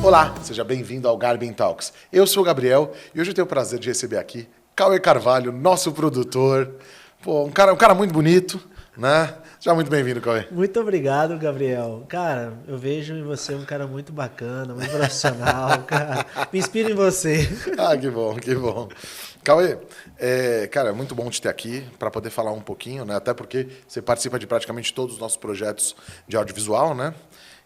Olá, seja bem-vindo ao Garmin Talks. Eu sou o Gabriel e hoje eu tenho o prazer de receber aqui Cauê Carvalho, nosso produtor. Pô, um cara muito bonito, né? Seja muito bem-vindo, Cauê. Muito obrigado, Gabriel. Cara, eu vejo em você um cara muito bacana, muito profissional, cara. Me inspiro em você. Ah, que bom, que bom. Cauê, cara, é muito bom te ter aqui para poder falar um pouquinho, né? Até porque você participa de praticamente todos os nossos projetos de audiovisual, né?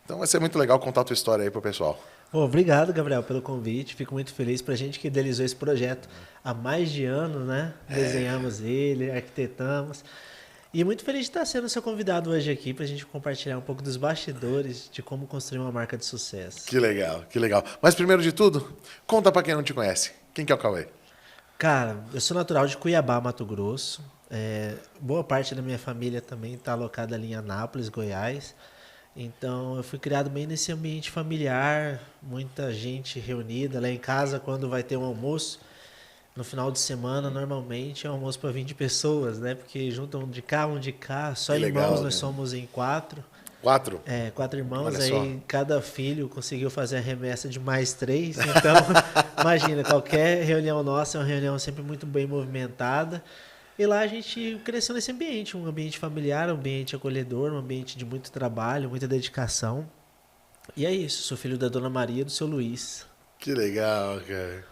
Então vai ser muito legal contar a tua história aí pro pessoal. Pô, obrigado, Gabriel, pelo convite. Fico muito feliz pra gente que idealizou esse projeto há mais de anos, né? Desenhamos ele, arquitetamos. E muito feliz de estar sendo seu convidado hoje aqui pra gente compartilhar um pouco dos bastidores de como construir uma marca de sucesso. Que legal, que legal. Mas primeiro de tudo, conta para quem não te conhece. Quem que é o Cauê? Cara, eu sou natural de Cuiabá, Mato Grosso. Boa parte da minha família também está alocada ali em Anápolis, Goiás. Então eu fui criado bem nesse ambiente familiar, muita gente reunida lá em casa quando vai ter um almoço. No final de semana, normalmente é um almoço para 20 pessoas, né? Porque juntam um de cá, só Que irmãos legal, nós né? somos em quatro. 4? 4 irmãos, Olha só. aí cada filho conseguiu fazer a remessa de mais 3. Então, imagina, qualquer reunião nossa é uma reunião sempre muito bem movimentada. E lá a gente cresceu nesse ambiente, um ambiente familiar, um ambiente acolhedor, um ambiente de muito trabalho, muita dedicação. E é isso, sou filho da Dona Maria e do seu Luiz. Que legal, cara.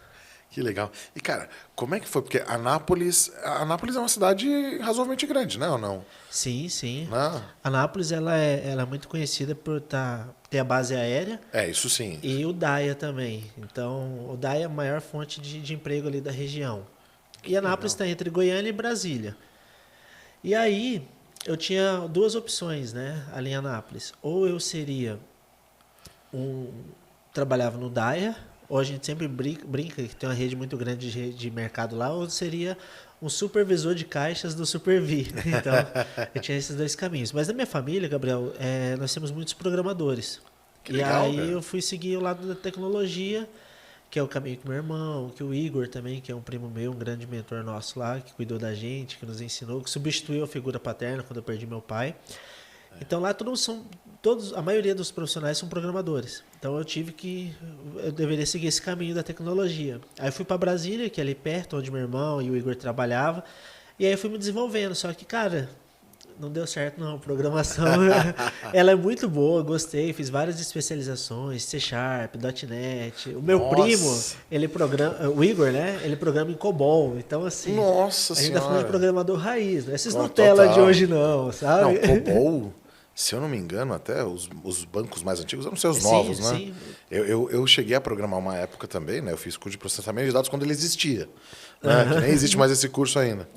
Que legal. E, cara, como é que foi? Porque Anápolis é uma cidade razoavelmente grande, né? Ou não? Sim, sim. Não? Anápolis ela é muito conhecida por ter a base aérea É, isso sim. e o DAIA também. Então, o DAIA é a maior fonte de emprego ali da região. E Anápolis Legal. está entre Goiânia e Brasília. E aí, eu tinha duas opções, né, ali em Anápolis. Ou eu seria trabalhava no DAIA, ou a gente sempre brinca que tem uma rede muito grande de mercado lá, ou seria um supervisor de caixas do Supervi. Então, eu tinha esses dois caminhos. Mas na minha família, Gabriel, nós temos muitos programadores. Que E legal, aí cara. eu fui seguir o lado da tecnologia, que é o caminho que meu irmão, que o Igor também, que é um primo meu, um grande mentor nosso lá, que cuidou da gente, que nos ensinou, que substituiu a figura paterna quando eu perdi meu pai. Então lá a maioria dos profissionais são programadores. Então eu deveria seguir esse caminho da tecnologia. Aí eu fui para Brasília, que é ali perto, onde meu irmão e o Igor trabalhavam. E aí eu fui me desenvolvendo. Só que, cara, não deu certo não. Programação, ela é muito boa, gostei. Fiz várias especializações, C Sharp, .NET. O meu primo, Nossa. ele programa, o Igor, né? Ele programa em COBOL. Então, assim, Nossa a gente tá falando de senhora. programador raiz. Não é esses Ó, Nutella de total. hoje não, Não, sabe? COBOL, se eu não me engano, até os bancos mais antigos, eu não sei os novos, Sim, né? sim. Eu cheguei a programar uma época também, né? Eu fiz curso de processamento de dados quando ele existia, né? Que nem existe mais esse curso ainda.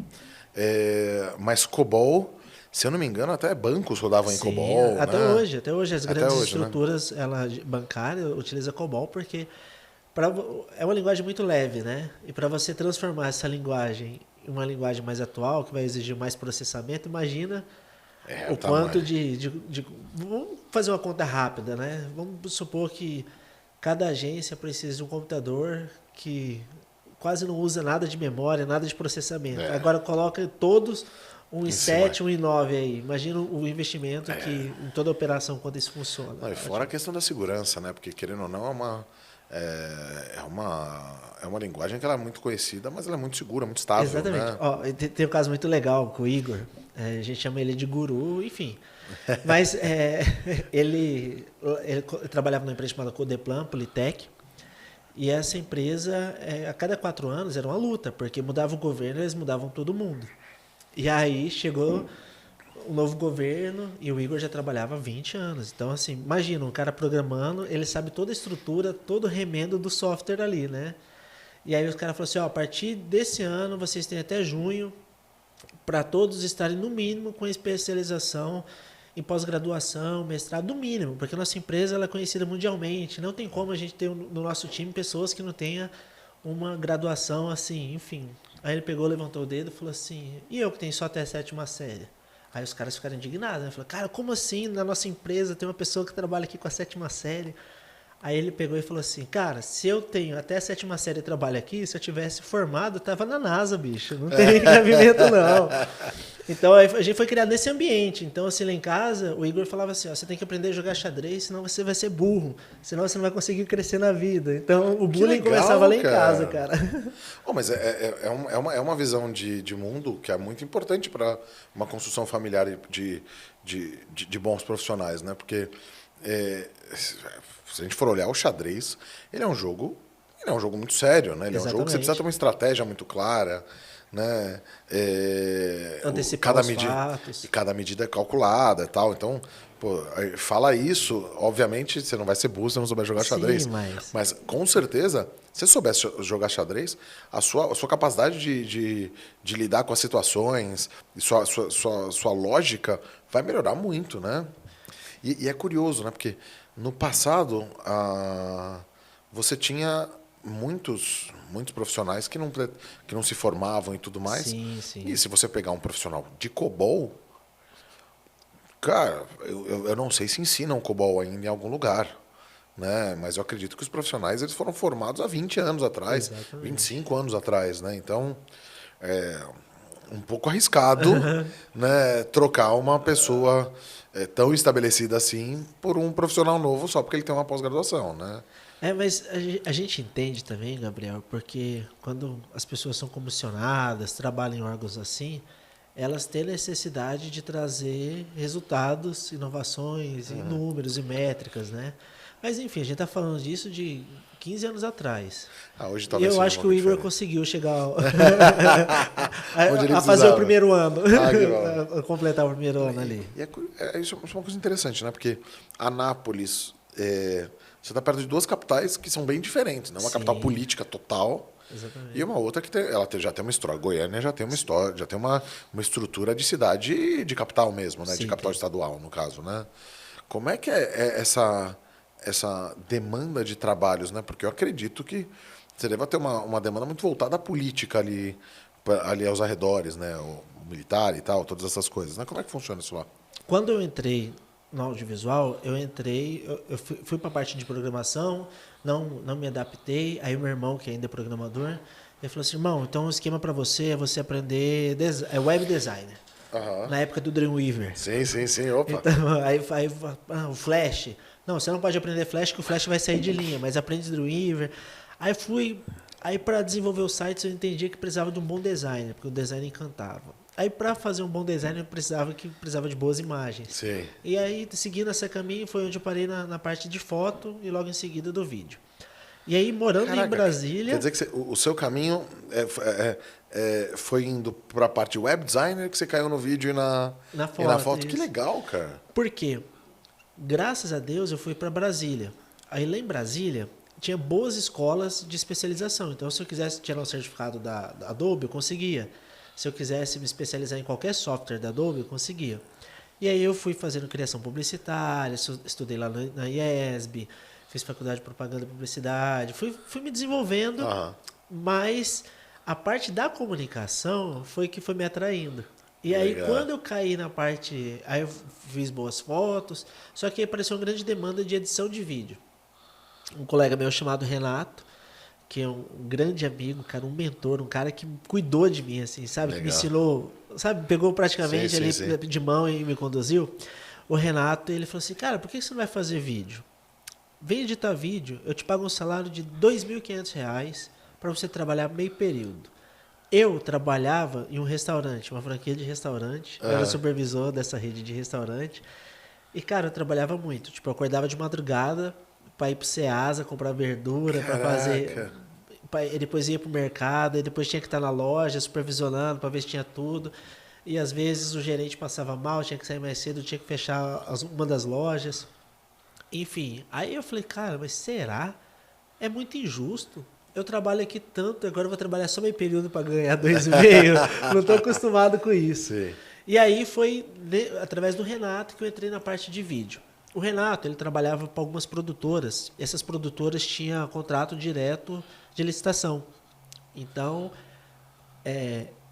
Mas COBOL, se eu não me engano, até bancos rodavam em Sim, COBOL, né? até hoje as Até grandes hoje, né? estruturas bancárias utilizam COBOL porque é uma linguagem muito leve, né? E para você transformar essa linguagem em uma linguagem mais atual, que vai exigir mais processamento, imagina O o quanto tamanho. Vamos fazer uma conta rápida, né? Vamos supor que cada agência precisa de um computador que quase não usa nada de memória, nada de processamento. É. Agora coloca todos um Em cima. i7, um i9 aí. Imagina o investimento que em toda operação, quando isso funciona. Não, e fora a questão da segurança, né? Porque, querendo ou não, é uma linguagem que ela é muito conhecida, mas ela é muito segura, muito estável, Exatamente. né? Ó, tem um caso muito legal com o Igor. A gente chama ele de guru, enfim. Mas ele trabalhava numa empresa chamada Codeplan, Politec. E essa empresa, a cada 4 anos, era uma luta, porque mudava o governo, eles mudavam todo mundo. E aí chegou um novo governo e o Igor já trabalhava há 20 anos. Então, assim, imagina, um cara programando, ele sabe toda a estrutura, todo o remendo do software ali, né? E aí os caras falaram assim, ó, a partir desse ano, vocês têm até junho para todos estarem, no mínimo, com especialização em pós-graduação, mestrado, no mínimo, porque a nossa empresa ela é conhecida mundialmente. Não tem como a gente ter no nosso time pessoas que não tenham uma graduação assim, enfim. Aí ele pegou, levantou o dedo e falou assim, e eu que tenho só até a 7ª série? Aí os caras ficaram indignados, né? Falaram, cara, como assim na nossa empresa tem uma pessoa que trabalha aqui com a 7ª série? Aí ele pegou e falou assim, cara, se eu tenho até a 7ª série de trabalho aqui, se eu tivesse formado, eu tava na NASA, bicho. Não tem cabimento, não. Então a gente foi criado nesse ambiente. Então, assim, lá em casa, o Igor falava assim, ó, você tem que aprender a jogar xadrez, senão você vai ser burro. Senão você não vai conseguir crescer na vida. Então o bullying legal, começava lá em casa, cara. Oh, mas é uma visão de mundo que é muito importante para uma construção familiar de bons profissionais, né? Porque se a gente for olhar o xadrez, ele é um jogo muito sério, né? Ele é um jogo que você precisa ter uma estratégia muito clara, né? Antecipar os fatos. Cada medida é calculada e tal. Então, pô, fala isso, obviamente você não vai ser burro se você não souber jogar xadrez. Sim, mas com certeza, se você soubesse jogar xadrez, a sua capacidade de lidar com as situações e sua lógica vai melhorar muito, né? E é curioso, né? Porque no passado você tinha muitos profissionais que não se formavam e tudo mais. Sim, sim. E se você pegar um profissional de COBOL, cara, eu não sei se ensinam COBOL ainda em algum lugar, né? Mas eu acredito que os profissionais eles foram formados há 20 anos atrás, Exatamente. 25 anos atrás, né? Então, é um pouco arriscado, né, trocar uma pessoa tão estabelecida assim por um profissional novo só porque ele tem uma pós-graduação, né? Mas a gente entende também, Gabriel, porque quando as pessoas são comissionadas, trabalham em órgãos assim, elas têm necessidade de trazer resultados, inovações, e números e métricas, né? Mas enfim, a gente está falando disso de 15 anos atrás. Hoje E talvez eu seja acho um que o pouco Igor diferente. conseguiu chegar Onde ele a fazer o precisava. primeiro ano, Que bom. a completar o primeiro ano ali. Isso é uma coisa interessante, né? Porque Anápolis, você está perto de duas capitais que são bem diferentes, né? Uma capital Sim. política total Exatamente. e uma outra que já tem uma história. Goiânia já tem uma história, já tem uma estrutura de cidade de capital mesmo, né? Sim, De capital tem. estadual, no caso, né? Como é que é essa demanda de trabalhos, né? Porque eu acredito que você deve ter uma demanda muito voltada à política ali aos arredores, né? O militar e tal, todas essas coisas, né? Como é que funciona isso lá? Quando eu entrei no audiovisual, eu fui para a parte de programação, não me adaptei. Aí o meu irmão, que ainda é programador, ele falou assim, irmão, então o esquema para você é você aprender web designer. Na época do Dreamweaver. Sim, opa. Então, aí o Flash. Não, você não pode aprender Flash, que o Flash vai sair de linha, mas aprende Dreamweaver. Aí para desenvolver os sites eu entendi que precisava de um bom designer, porque o design encantava. Aí para fazer um bom design eu precisava de boas imagens. Sim. E aí, seguindo esse caminho, foi onde eu parei na parte de foto e logo em seguida do vídeo. E aí, morando Caraca, em Brasília... Quer dizer que o seu caminho foi indo para a parte web designer, que você caiu no vídeo e na foto. Que isso. legal, cara. Por quê? Graças a Deus eu fui para Brasília. Aí lá em Brasília tinha boas escolas de especialização. Então, se eu quisesse tirar um certificado da Adobe, eu conseguia. Se eu quisesse me especializar em qualquer software da Adobe, eu conseguia. E aí eu fui fazendo criação publicitária, estudei lá na IESB, fiz faculdade de propaganda e publicidade, fui me desenvolvendo, mas a parte da comunicação foi que foi me atraindo. E aí, quando eu caí na parte... Aí eu fiz boas fotos, só que aí apareceu uma grande demanda de edição de vídeo. Um colega meu chamado Renato, que é um grande amigo, cara, um mentor, um cara que cuidou de mim, assim, sabe? Que me ensinou, sabe? Pegou praticamente Sim. de mão e me conduziu. O Renato, ele falou assim, cara, por que você não vai fazer vídeo? Vem editar vídeo, eu te pago um salário de R$ 2.500 para você trabalhar meio período. Eu trabalhava em um restaurante, uma franquia de restaurante. Eu era supervisor dessa rede de restaurante. E, cara, eu trabalhava muito. Tipo, eu acordava de madrugada para ir pro Ceasa, comprar verdura, para fazer... E depois ia pro mercado, e depois tinha que estar na loja, supervisionando para ver se tinha tudo. E, às vezes, o gerente passava mal, tinha que sair mais cedo, tinha que fechar uma das lojas. Enfim, aí eu falei, cara, mas será? É muito injusto. Eu trabalho aqui tanto, agora eu vou trabalhar só meio período para ganhar 2,5. Não estou acostumado com isso. Sim. E aí foi através do Renato que eu entrei na parte de vídeo. O Renato, ele trabalhava para algumas produtoras. Essas produtoras tinham contrato direto de licitação. Então,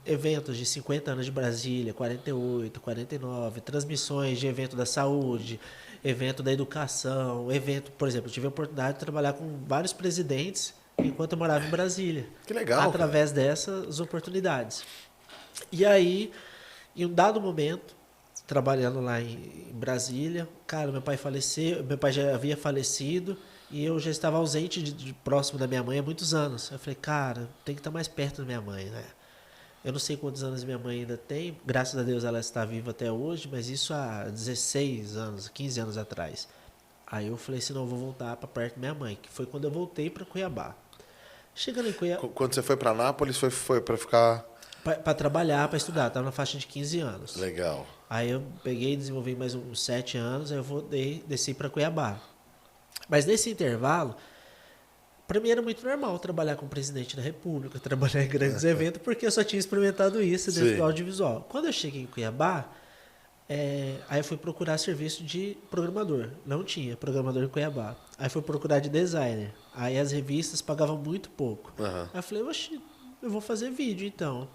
eventos de 50 anos de Brasília, 48, 49, transmissões de evento da saúde, evento da educação, evento, por exemplo, eu tive a oportunidade de trabalhar com vários presidentes enquanto eu morava em Brasília. Que legal, através dessas oportunidades. E aí, em um dado momento, trabalhando lá em Brasília, cara, meu pai faleceu, meu pai já havia falecido e eu já estava ausente próximo da minha mãe há muitos anos. Eu falei, cara, tem que estar mais perto da minha mãe, né? Eu não sei quantos anos minha mãe ainda tem, graças a Deus ela está viva até hoje, mas isso há 16 anos, 15 anos atrás. Aí eu falei assim, não, eu vou voltar para perto da minha mãe, que foi quando eu voltei para Cuiabá. Chegando em Cuiabá... Quando você foi para Anápolis, foi para ficar... Para trabalhar, para estudar, estava na faixa de 15 anos. Legal. Aí eu peguei e desenvolvi mais uns 7 anos, aí eu desci para Cuiabá. Mas nesse intervalo, para mim era muito normal trabalhar com o presidente da República, trabalhar em grandes eventos, porque eu só tinha experimentado isso dentro do audiovisual. Quando eu cheguei em Cuiabá, aí eu fui procurar serviço de programador. Não tinha programador em Cuiabá. Aí fui procurar de designer. Aí as revistas pagavam muito pouco. Aí eu falei, oxe, eu vou fazer vídeo então.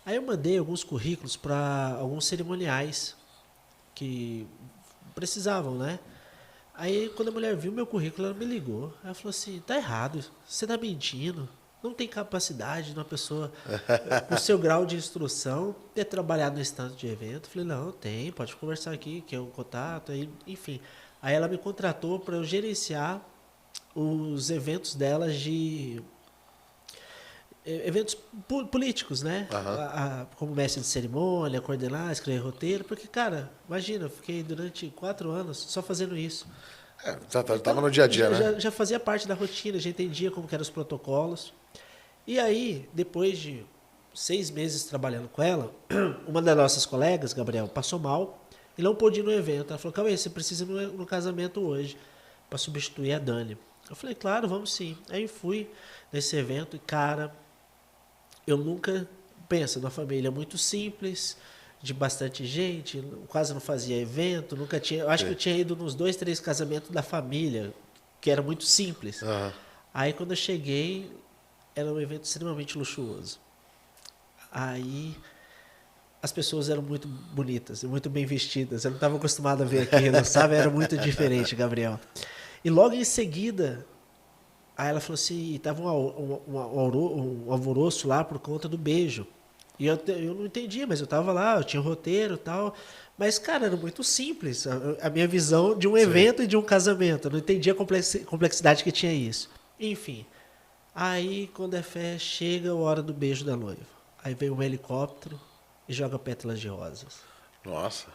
Aí eu mandei alguns currículos para alguns cerimoniais que precisavam, né? Aí quando a mulher viu meu currículo, ela me ligou. Ela falou assim, tá errado, você tá mentindo. Não tem capacidade de uma pessoa com o seu grau de instrução ter trabalhado no stand de evento. Eu falei, não, tem, pode conversar aqui, que é um contato, aí, enfim. Aí ela me contratou para eu gerenciar os eventos delas de... eventos políticos, né? Como mestre de cerimônia, coordenar, escrever roteiro. Porque, cara, imagina, eu fiquei durante 4 anos só fazendo isso. Tava no dia a dia, né? Já fazia parte da rotina, já entendia como que eram os protocolos. E aí, depois de 6 meses trabalhando com ela, uma das nossas colegas, Gabriel, passou mal e não pôde ir no evento. Ela falou, Cauê, você precisa ir no casamento hoje para substituir a Dani. Eu falei, claro, vamos sim. Aí fui nesse evento e, cara... eu nunca penso numa família muito simples, de bastante gente, quase não fazia evento, nunca tinha. Eu acho que eu tinha ido nos 2, 3 casamentos da família, que era muito simples. Aí quando eu cheguei, era um evento extremamente luxuoso. Aí as pessoas eram muito bonitas, muito bem vestidas. Eu não estava acostumado a ver aquilo, sabe? Era muito diferente, Gabriel. E logo em seguida, aí ela falou assim, estava um alvoroço lá por conta do beijo. E eu não entendia, mas eu estava lá, eu tinha um roteiro e tal. Mas, cara, era muito simples a minha visão de um evento e de um casamento. Eu não entendia a complexidade que tinha isso. Enfim, aí quando é fé, chega a hora do beijo da noiva. Aí vem um helicóptero e joga pétalas de rosas. Nossa.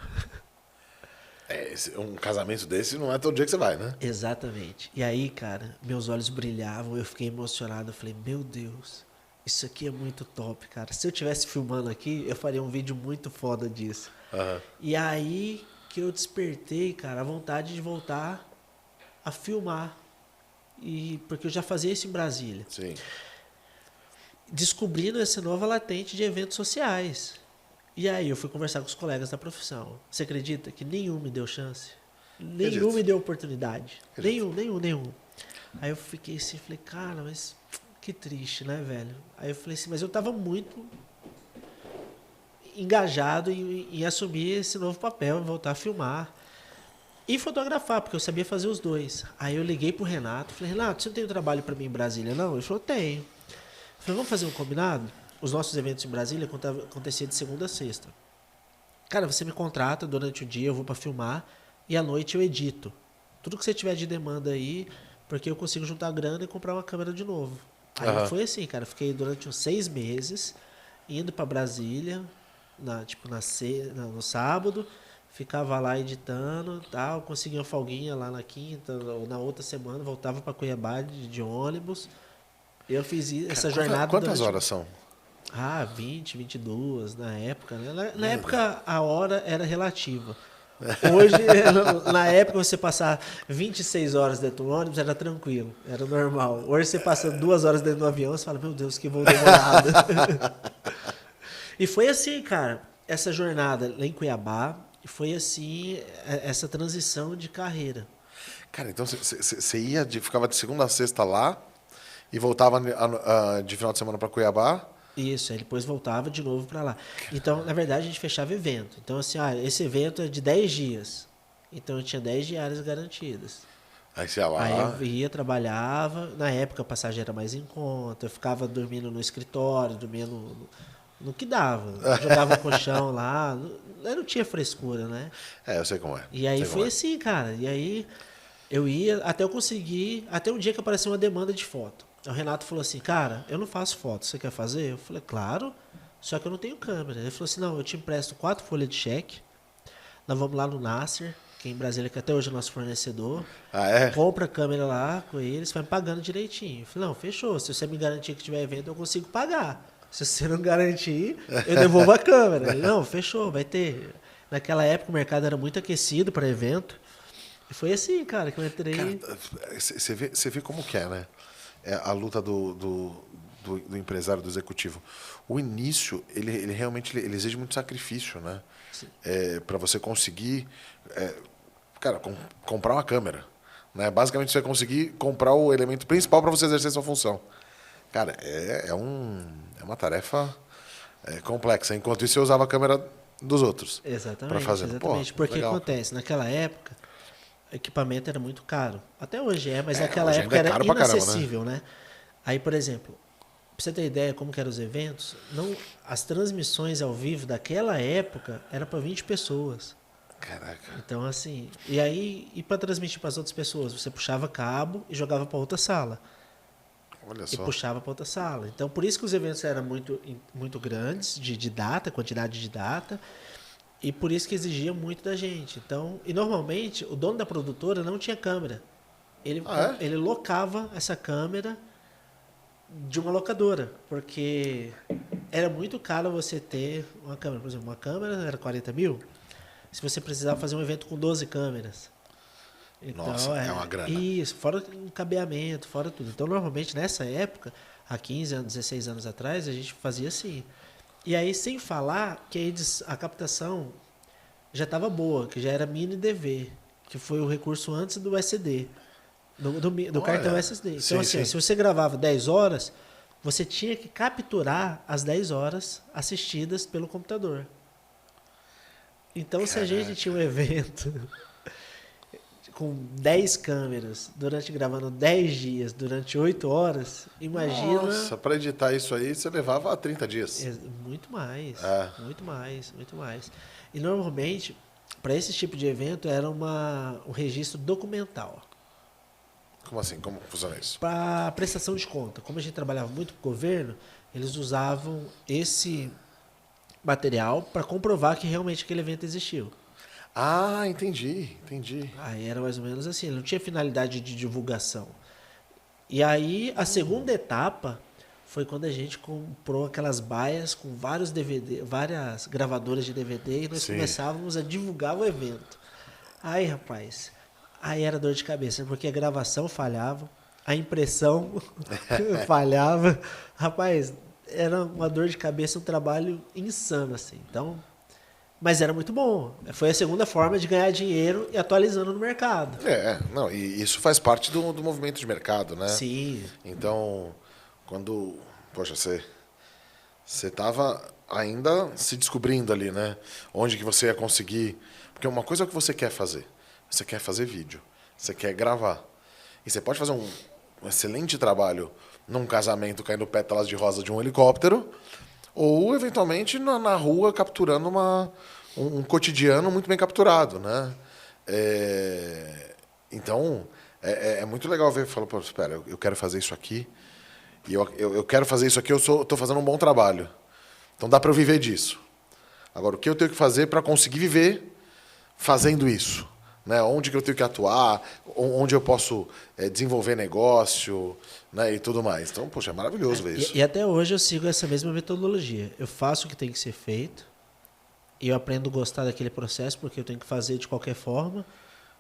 Um casamento desse não é todo dia que você vai, né? Exatamente. E aí, cara, meus olhos brilhavam, eu fiquei emocionado. Eu falei, meu Deus, isso aqui é muito top, cara. Se eu estivesse filmando aqui, eu faria um vídeo muito foda disso. E aí que eu despertei, cara, a vontade de voltar a filmar. Porque eu já fazia isso em Brasília. Sim. Descobrindo essa nova latente de eventos sociais. E aí eu fui conversar com os colegas da profissão. Você acredita que nenhum me deu chance? Nenhum me deu oportunidade. Nenhum. Aí eu fiquei assim, falei, cara, mas que triste, né, velho? Aí eu falei assim, mas eu tava muito engajado em assumir esse novo papel, em voltar a filmar. E fotografar, porque eu sabia fazer os dois. Aí eu liguei pro Renato, falei, Renato, você não tem trabalho para mim em Brasília, não? Ele falou, tenho. Eu falei, vamos fazer um combinado? Os nossos eventos em Brasília aconteciam de segunda a sexta. Cara, você me contrata durante o dia, eu vou para filmar, e à noite eu edito. Tudo que você tiver de demanda aí, porque eu consigo juntar grana e comprar uma câmera de novo. Aí foi assim, cara, fiquei durante uns 6 meses, indo para Brasília, no sábado, ficava lá editando, tal, conseguia uma folguinha lá na quinta, ou na outra semana, voltava para Cuiabá de ônibus. Eu fiz essa jornada. Quantas horas são? 20, 22 na época, né? Na época a hora era relativa. Hoje, na época, você passar 26 horas dentro do ônibus era tranquilo, era normal. Hoje você passa 2 horas dentro do avião, você fala, meu Deus, que voo demorado. E foi assim, cara, essa jornada lá em Cuiabá, e foi assim, essa transição de carreira. Cara, então você ficava de segunda a sexta lá e voltava de final de semana para Cuiabá? Isso, aí depois voltava de novo para lá. Então, na verdade, a gente fechava evento. Então, assim, esse evento é de 10 dias. Então, eu tinha 10 diárias garantidas. Aí você ia Aí lá. eu ia, trabalhava. Na época, a passagem era mais em conta. Eu ficava dormindo no escritório, dormindo no que dava. Jogava colchão lá. Eu não tinha frescura, né? Eu sei como é. E aí Sei como foi é. assim, cara. E aí eu ia até eu conseguir. Até um dia que apareceu uma demanda de foto. O Renato falou assim, cara, eu não faço foto, você quer fazer? Eu falei, claro, só que eu não tenho câmera. Ele falou assim, não, eu te empresto 4 folhas de cheque, nós vamos lá no Nasser, que é em Brasília, que até hoje é nosso fornecedor, Ah, é? compra a câmera lá com eles, vai me pagando direitinho. Eu falei, não, fechou, se você me garantir que tiver evento, eu consigo pagar. Se você não garantir, eu devolvo a câmera. Ele, não, fechou, vai ter. Naquela época o mercado era muito aquecido para evento. E foi assim, cara, que eu entrei. Você vê como que é, né? É a luta do empresário, do executivo. O início, ele realmente ele exige muito sacrifício, né? Para você conseguir, cara, comprar uma câmera. Né? Basicamente, você vai conseguir comprar o elemento principal para você exercer sua função. Cara, é uma tarefa complexa. Enquanto isso, eu usava a câmera dos outros para Exatamente, fazer. exatamente. Pô, Porque legal. acontece, naquela época, o equipamento era muito caro. Até hoje mas naquela Hoje época ainda é era caro pra caramba, né? inacessível, né? Aí, por exemplo, pra você ter ideia como que eram os eventos, não, as transmissões ao vivo daquela época era para 20 pessoas. Caraca. Então, assim, e aí, e para transmitir para as outras pessoas, você puxava cabo e jogava para outra sala. Olha E só. puxava para outra sala. Então, por isso que os eventos eram muito grandes, de data, quantidade de data, e por isso que exigia muito da gente. Então, e normalmente, o dono da produtora não tinha câmera. Ele locava essa câmera de uma locadora, porque era muito caro você ter uma câmera. Por exemplo, uma câmera era 40 mil. Se você precisava fazer um evento com 12 câmeras. Então, Nossa, é uma grana. Isso, fora o encabeamento, fora tudo. Então, normalmente, nessa época, há 15 anos, 16 anos atrás, a gente fazia assim. E aí, sem falar que a captação já estava boa, que já era mini DV, que foi o recurso antes do SD, do cartão SSD. Então, sim, assim, sim. se você gravava 10 horas, você tinha que capturar as 10 horas assistidas pelo computador. Então, se a gente tinha um evento com 10 câmeras, gravando 10 dias, durante 8 horas, imagina... Nossa, para editar isso aí, você levava 30 dias. Muito mais, muito mais, muito mais. E normalmente, para esse tipo de evento, era um registro documental. Como assim? Como funciona isso? Para prestação de conta. Como a gente trabalhava muito com o governo, eles usavam esse material para comprovar que realmente aquele evento existiu. Ah, entendi. Aí era mais ou menos assim, ele não tinha finalidade de divulgação. E aí a segunda etapa foi quando a gente comprou aquelas baias com vários DVD, várias gravadoras de DVD e nós começávamos a divulgar o evento. Aí, rapaz, aí era dor de cabeça, porque a gravação falhava, a impressão falhava. Rapaz, era uma dor de cabeça, um trabalho insano, assim. Então, mas era muito bom. Foi a segunda forma de ganhar dinheiro e atualizando no mercado. Não, e isso faz parte do movimento de mercado, né? Sim. Então, quando, poxa, você estava ainda se descobrindo ali, né? Onde que você ia conseguir... Porque uma coisa é o que você quer fazer. Você quer fazer vídeo. Você quer gravar. E você pode fazer um excelente trabalho num casamento caindo pétalas de rosa de um helicóptero ou, eventualmente, na rua capturando um cotidiano muito bem capturado, né? Então, é muito legal ver, falar, pô, espera, eu quero fazer isso aqui, e eu quero fazer isso aqui, eu estou fazendo um bom trabalho. Então dá para eu viver disso. Agora, o que eu tenho que fazer para conseguir viver fazendo isso? Né? Onde que eu tenho que atuar, onde eu posso desenvolver negócio, né? E tudo mais. Então, poxa, é maravilhoso ver isso. E até hoje eu sigo essa mesma metodologia. Eu faço o que tem que ser feito, e eu aprendo a gostar daquele processo, porque eu tenho que fazer de qualquer forma,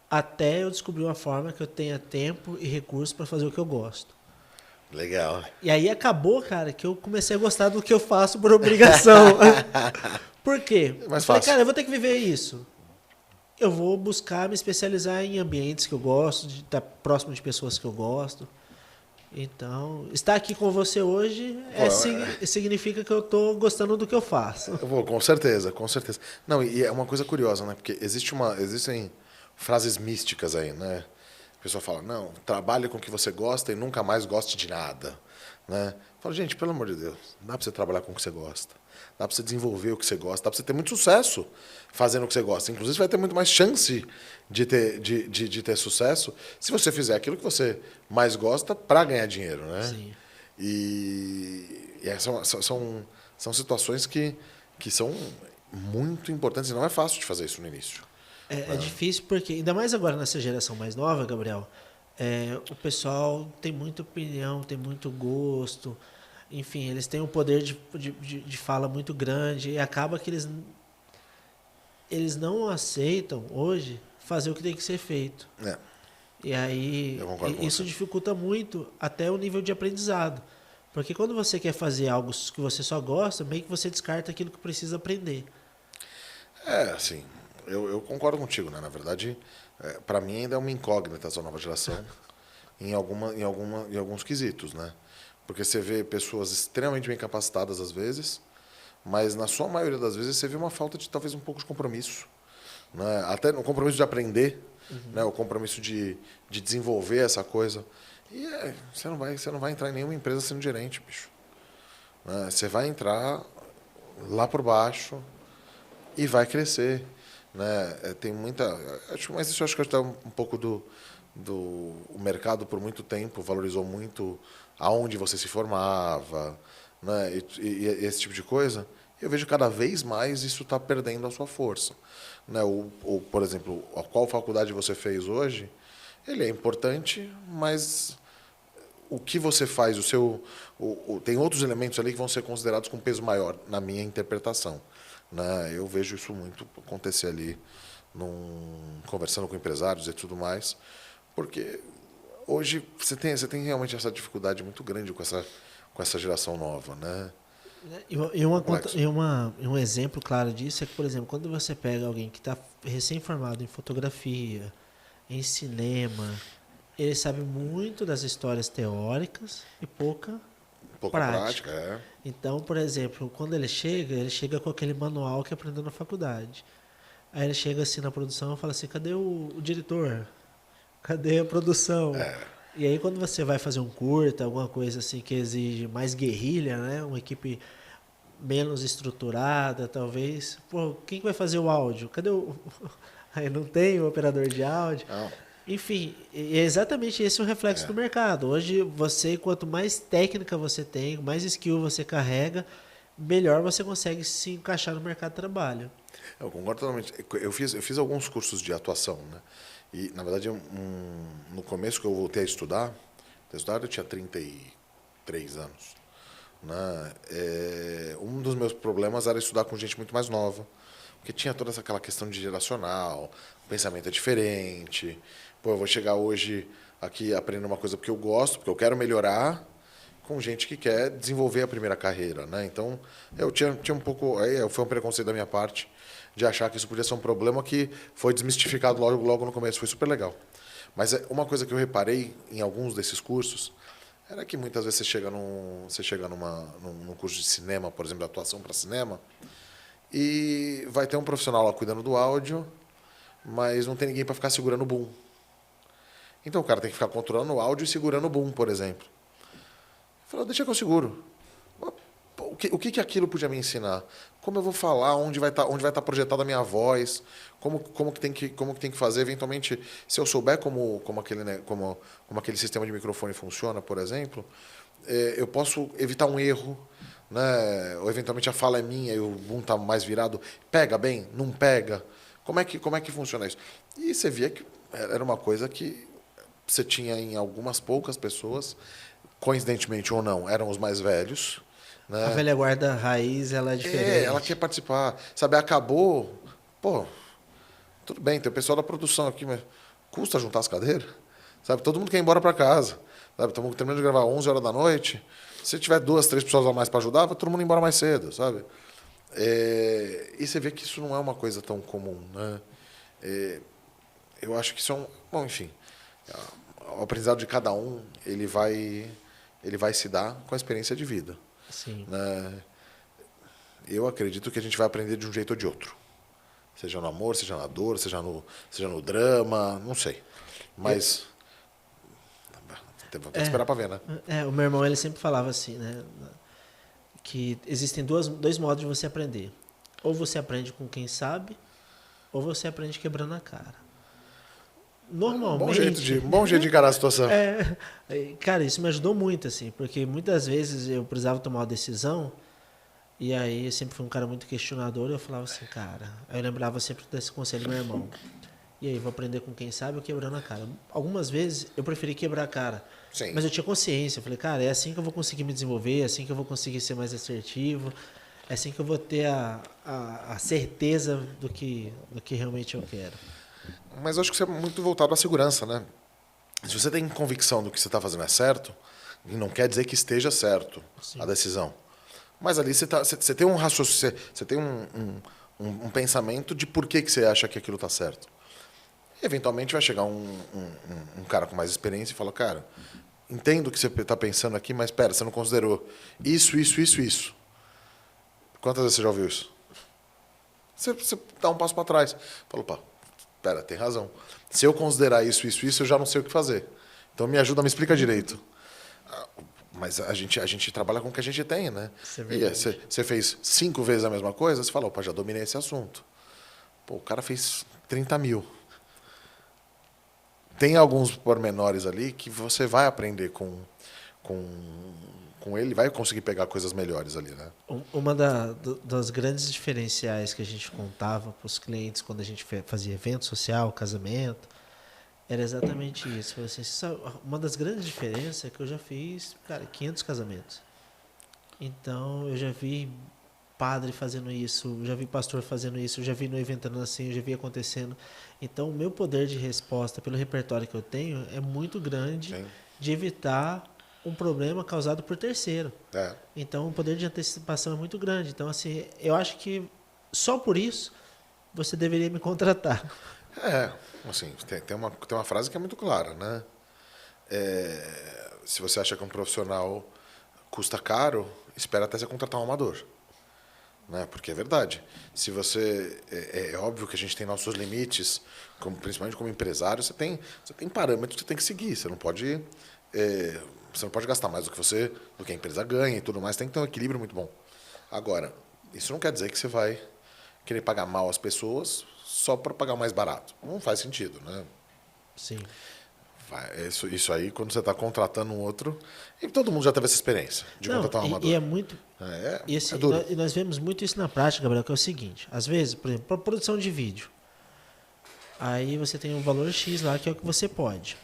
até eu descobrir uma forma que eu tenha tempo e recursos para fazer o que eu gosto. Legal. E aí acabou, cara, que eu comecei a gostar do que eu faço por obrigação. Por quê? Mais Falei, fácil. cara, eu vou ter que viver isso. Eu vou buscar me especializar em ambientes que eu gosto, de estar próximo de pessoas que eu gosto. Então, estar aqui com você hoje significa que eu estou gostando do que eu faço. Eu vou, com certeza, com certeza. Não, e é uma coisa curiosa, né? Porque existem frases místicas aí, né? A pessoa fala, não, trabalhe com o que você gosta e nunca mais goste de nada, né? Fala, gente, pelo amor de Deus, dá para você trabalhar com o que você gosta. Dá para você desenvolver o que você gosta, dá para você ter muito sucesso fazendo o que você gosta. Inclusive, você vai ter muito mais chance de ter sucesso se você fizer aquilo que você mais gosta para ganhar dinheiro, né? Sim. São situações que são muito importantes e não é fácil de fazer isso no início. É difícil porque, ainda mais agora nessa geração mais nova, Gabriel, o pessoal tem muita opinião, tem muito gosto, enfim, eles têm um poder de fala muito grande e acaba que eles não aceitam hoje fazer o que tem que ser feito. É, E aí eu concordo com isso você. dificulta muito até o nível de aprendizado. Porque quando você quer fazer algo que você só gosta, meio que você descarta aquilo que precisa aprender. É, assim, eu concordo contigo, né? Na verdade, para mim ainda é uma incógnita essa nova geração em alguns quesitos, né? Porque você vê pessoas extremamente bem capacitadas às vezes, mas na sua maioria das vezes você vê uma falta de talvez um pouco de compromisso, né? Até no compromisso de aprender, né? O compromisso de desenvolver essa coisa. E você não vai entrar em nenhuma empresa sendo gerente, bicho. Né? Você vai entrar lá por baixo e vai crescer, né? Tem muita, mas isso eu acho que está um pouco o mercado por muito tempo valorizou muito aonde você se formava, né? E esse tipo de coisa. Eu vejo cada vez mais isso está perdendo a sua força, né? Por exemplo, a qual faculdade você fez hoje, ele é importante, mas o que você faz, tem outros elementos ali que vão ser considerados com peso maior, na minha interpretação. Né? Eu vejo isso muito acontecer ali, conversando com empresários e tudo mais, porque hoje você tem realmente essa dificuldade muito grande com essa geração nova. Né? Complexo. E um exemplo claro disso é que, por exemplo, quando você pega alguém que está recém-formado em fotografia, em cinema, ele sabe muito das histórias teóricas e pouca prática. É. Então, por exemplo, quando ele chega com aquele manual que aprendeu na faculdade. Aí ele chega assim na produção e fala assim, cadê o diretor? Cadê a produção? E aí quando você vai fazer um curta, alguma coisa assim que exige mais guerrilha, né? Uma equipe menos estruturada, talvez. Pô, quem que vai fazer o áudio? Cadê o... Aí não tem o operador de áudio. Não. Enfim, é exatamente esse o reflexo do mercado. Hoje, quanto mais técnica você tem, mais skill você carrega, melhor você consegue se encaixar no mercado de trabalho. Eu concordo totalmente. Eu fiz alguns cursos de atuação, né? E, na verdade, no começo que eu voltei a estudar eu tinha 33 anos. Né? Um dos meus problemas era estudar com gente muito mais nova, porque tinha toda aquela questão de geracional, o pensamento é diferente. Pô, eu vou chegar hoje aqui aprendendo uma coisa porque eu gosto, porque eu quero melhorar, com gente que quer desenvolver a primeira carreira, né? Então, eu tinha um pouco... Foi um preconceito da minha parte de achar que isso podia ser um problema que foi desmistificado logo no começo. Foi super legal. Mas uma coisa que eu reparei em alguns desses cursos era que muitas vezes você chega num curso de cinema, por exemplo, de atuação para cinema, e vai ter um profissional lá cuidando do áudio, mas não tem ninguém para ficar segurando o boom. Então o cara tem que ficar controlando o áudio e segurando o boom, por exemplo. Falou, deixa que eu seguro. O que aquilo podia me ensinar? Como eu vou falar? Onde vai estar projetada a minha voz? Como que tem que fazer? Eventualmente, se eu souber como aquele sistema de microfone funciona, por exemplo, eu posso evitar um erro, né? Ou eventualmente a fala é minha e o boom está mais virado. Pega bem? Não pega? Como é que funciona isso? E você via que era uma coisa que você tinha em algumas poucas pessoas, coincidentemente ou não, eram os mais velhos. Né? A velha guarda raiz, ela é diferente. Ela quer participar. Sabe, acabou... Pô, tudo bem, tem o pessoal da produção aqui, mas custa juntar as cadeiras? Sabe, todo mundo quer ir embora para casa. Sabe, estamos terminando de gravar 11 horas da noite. Se tiver 2, 3 pessoas a mais para ajudar, vai todo mundo embora mais cedo, sabe? E você vê que isso não é uma coisa tão comum, né? Eu acho que isso é bom, enfim... O aprendizado de cada um, ele vai ele vai se dar com a experiência de vida. Sim. Né? Eu acredito que a gente vai aprender de um jeito ou de outro. Seja no amor, seja na dor, seja no drama, não sei. Mas vou ter que esperar para ver, né? O meu irmão ele sempre falava assim, né? Que existem dois modos de você aprender. Ou você aprende com quem sabe, ou você aprende quebrando a cara. Normalmente... Bom jeito de encarar a situação. Cara, isso me ajudou muito, assim, porque muitas vezes eu precisava tomar uma decisão e aí eu sempre fui um cara muito questionador e eu falava assim, cara... Aí eu lembrava sempre desse conselho do meu irmão. E aí, vou aprender com quem sabe ou quebrando a cara. Algumas vezes eu preferi quebrar a cara. Sim. Mas eu tinha consciência. Eu falei, cara, é assim que eu vou conseguir me desenvolver, é assim que eu vou conseguir ser mais assertivo, é assim que eu vou ter a certeza do que realmente eu quero. Mas eu acho que você é muito voltado à segurança, né? Se você tem convicção do que você está fazendo é certo, e não quer dizer que esteja certo a decisão. Mas ali você tem um raciocínio, você tem um pensamento de por que você acha que aquilo está certo. E, eventualmente vai chegar um cara com mais experiência e fala, cara, entendo o que você está pensando aqui, mas espera, você não considerou isso. Quantas vezes você já ouviu isso? Você dá um passo para trás. Fala, opa, espera, tem razão. Se eu considerar isso, eu já não sei o que fazer. Então me ajuda, me explica direito. Mas a gente trabalha com o que a gente tem, né? E você fez 5 vezes a mesma coisa, você fala, opa, já dominei esse assunto. Pô, o cara fez 30 mil. Tem alguns pormenores ali que você vai aprender com ele, vai conseguir pegar coisas melhores ali, né? Uma das grandes diferenciais que a gente contava para os clientes quando a gente fazia evento social, casamento, era exatamente isso. Assim, uma das grandes diferenças é que eu já fiz, cara, 500 casamentos. Então, eu já vi padre fazendo isso, já vi pastor fazendo isso, já vi no evento assim, já vi acontecendo. Então, o meu poder de resposta pelo repertório que eu tenho é muito grande. Sim. De evitar um problema causado por terceiro. Então, o poder de antecipação é muito grande. Então, assim, eu acho que só por isso você deveria me contratar. Assim, tem uma frase que é muito clara, né? Se você acha que um profissional custa caro, espera até você contratar um amador. Né? Porque é verdade. Se você é óbvio que a gente tem nossos limites, principalmente como empresário, você tem parâmetros que você tem que seguir. Você não pode gastar mais do que a empresa ganha e tudo mais. Tem que ter um equilíbrio muito bom. Agora, isso não quer dizer que você vai querer pagar mal as pessoas só para pagar mais barato. Não faz sentido, né? Sim. Isso aí, quando você está contratando um outro... E todo mundo já teve essa experiência de contratar um amador. E é muito... É duro. E nós vemos muito isso na prática, Gabriel, que é o seguinte. Às vezes, por exemplo, para produção de vídeo, aí você tem um valor X lá, que é o que você pode.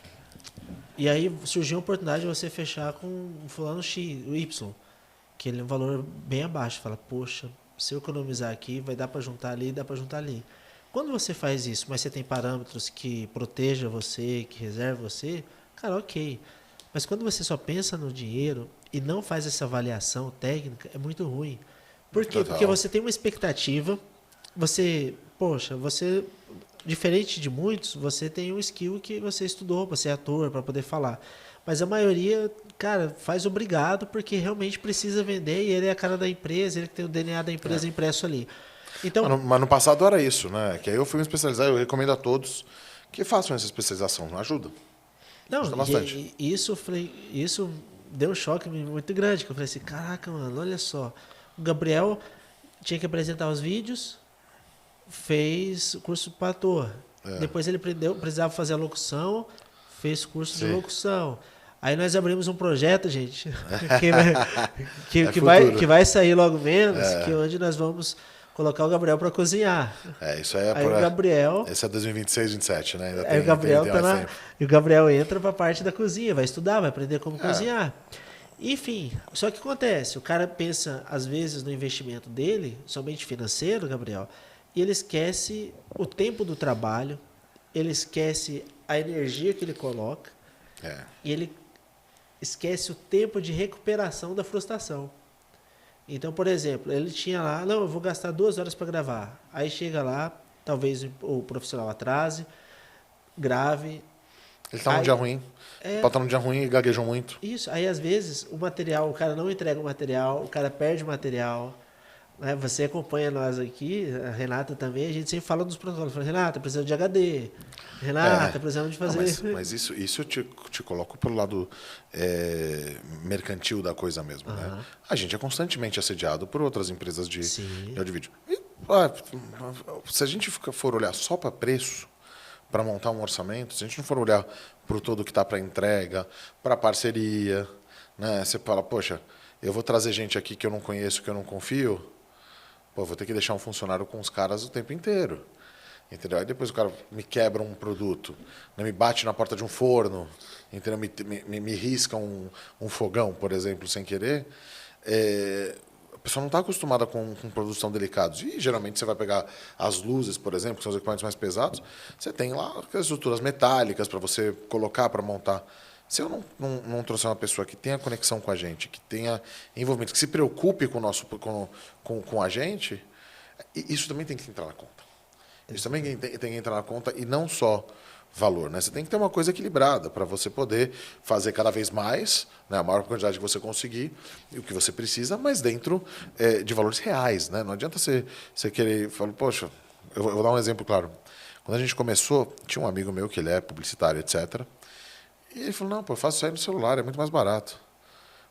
E aí surgiu a oportunidade de você fechar com um fulano X, o Y, que ele é um valor bem abaixo. Fala, poxa, se eu economizar aqui, vai dar para juntar ali, dá para juntar ali. Quando você faz isso, mas você tem parâmetros que protejam você, que reservam você, cara, ok. Mas quando você só pensa no dinheiro e não faz essa avaliação técnica, é muito ruim. Por quê? Porque você tem uma expectativa, você, diferente de muitos, você tem um skill que você estudou para ser ator, para poder falar. Mas a maioria, cara, faz obrigado porque realmente precisa vender e ele é a cara da empresa, ele tem o DNA da empresa impresso ali. Então, mas no passado era isso, né? Que aí eu fui me especializar, eu recomendo a todos que façam essa especialização, não ajuda? Não, ajuda bastante. Isso deu um choque muito grande, que eu falei assim, caraca, mano, olha só, o Gabriel tinha que apresentar os vídeos, fez curso para ator, depois ele precisava fazer a locução, fez curso de locução. Aí nós abrimos um projeto, gente, que vai sair logo menos, que onde nós vamos colocar o Gabriel para cozinhar. Isso aí é aí o Gabriel. Esse é 2026, 2027, né? Ainda aí o Gabriel e o Gabriel entra para a parte da cozinha, vai estudar, vai aprender como cozinhar. Enfim, só que acontece, o cara pensa às vezes no investimento dele, somente financeiro, Gabriel, e ele esquece o tempo do trabalho, ele esquece a energia que ele coloca, e ele esquece o tempo de recuperação da frustração. Então, por exemplo, ele tinha lá, não, eu vou gastar 2 horas para gravar. Aí chega lá, talvez o profissional atrase, grave, Ele tá num Aí, dia ruim. Pode estar num dia ruim e gaguejou muito. isso, aí às vezes o material, o cara não entrega o material, o cara perde o material. Né? Você acompanha nós aqui, a Renata também, a gente sempre fala nos protocolos. Fala, Renata, precisamos de HD. Renata, precisamos de Não, fazer. mas isso eu te coloco pelo lado mercantil da coisa mesmo. Né? A gente é constantemente assediado por outras empresas de áudio e vídeo. E, se a gente for olhar só para preço, para montar um orçamento, se a gente não for olhar para o todo que está para entrega, para parceria, né? Você fala, poxa, eu vou trazer gente aqui que eu não conheço, que eu não confio, pô, vou ter que deixar um funcionário com os caras o tempo inteiro. Entendeu? Aí depois o cara me quebra um produto, né? Me bate na porta de um forno, entendeu? Me risca um fogão, por exemplo, sem querer. A pessoa não está acostumada com produtos tão delicados. E geralmente você vai pegar as luzes, por exemplo, que são os equipamentos mais pesados, você tem lá aquelas estruturas metálicas para você colocar, para montar. Se eu não trouxer uma pessoa que tenha conexão com a gente, que tenha envolvimento, que se preocupe com, o nosso, com a gente, isso também tem que entrar na conta. Isso também tem que entrar na conta e não só valor. Né? Você tem que ter uma coisa equilibrada para você poder fazer cada vez mais, né? A maior quantidade que você conseguir, e o que você precisa, mas dentro de valores reais. Né? Não adianta você querer falar, poxa, eu vou dar um exemplo claro. Quando a gente começou, tinha um amigo meu que ele é publicitário, etc., e ele falou, não, pô, eu faço isso aí no celular, é muito mais barato.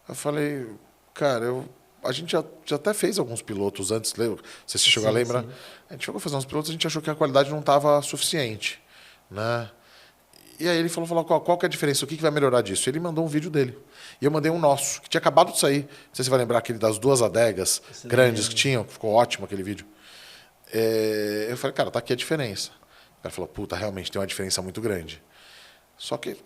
Eu falei, cara, a gente já até fez alguns pilotos antes, lembra? Você se chegou a lembrar? Sim. A gente chegou a fazer uns pilotos, a gente achou que a qualidade não estava suficiente. Né? E aí ele falou qual que é a diferença, o que vai melhorar disso? Ele mandou um vídeo dele. E eu mandei um nosso, que tinha acabado de sair. Não sei se você vai lembrar aquele das duas adegas grandes que tinham, que ficou ótimo aquele vídeo. Eu falei, cara, tá aqui a diferença. O cara falou, puta, realmente tem uma diferença muito grande. Só que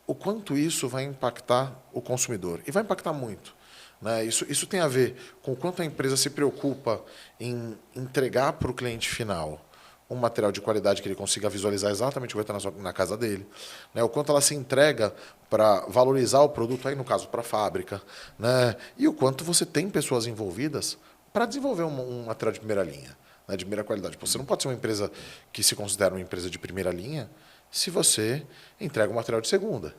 o quanto isso vai impactar o consumidor? E vai impactar muito. Né? Isso tem a ver com o quanto a empresa se preocupa em entregar para o cliente final um material de qualidade que ele consiga visualizar exatamente o que vai estar na casa dele. Né? O quanto ela se entrega para valorizar o produto, aí no caso para a fábrica. Né? E o quanto você tem pessoas envolvidas para desenvolver um material de primeira linha, né? De primeira qualidade. Você não pode ser uma empresa que se considera uma empresa de primeira linha se você entrega um material de segunda.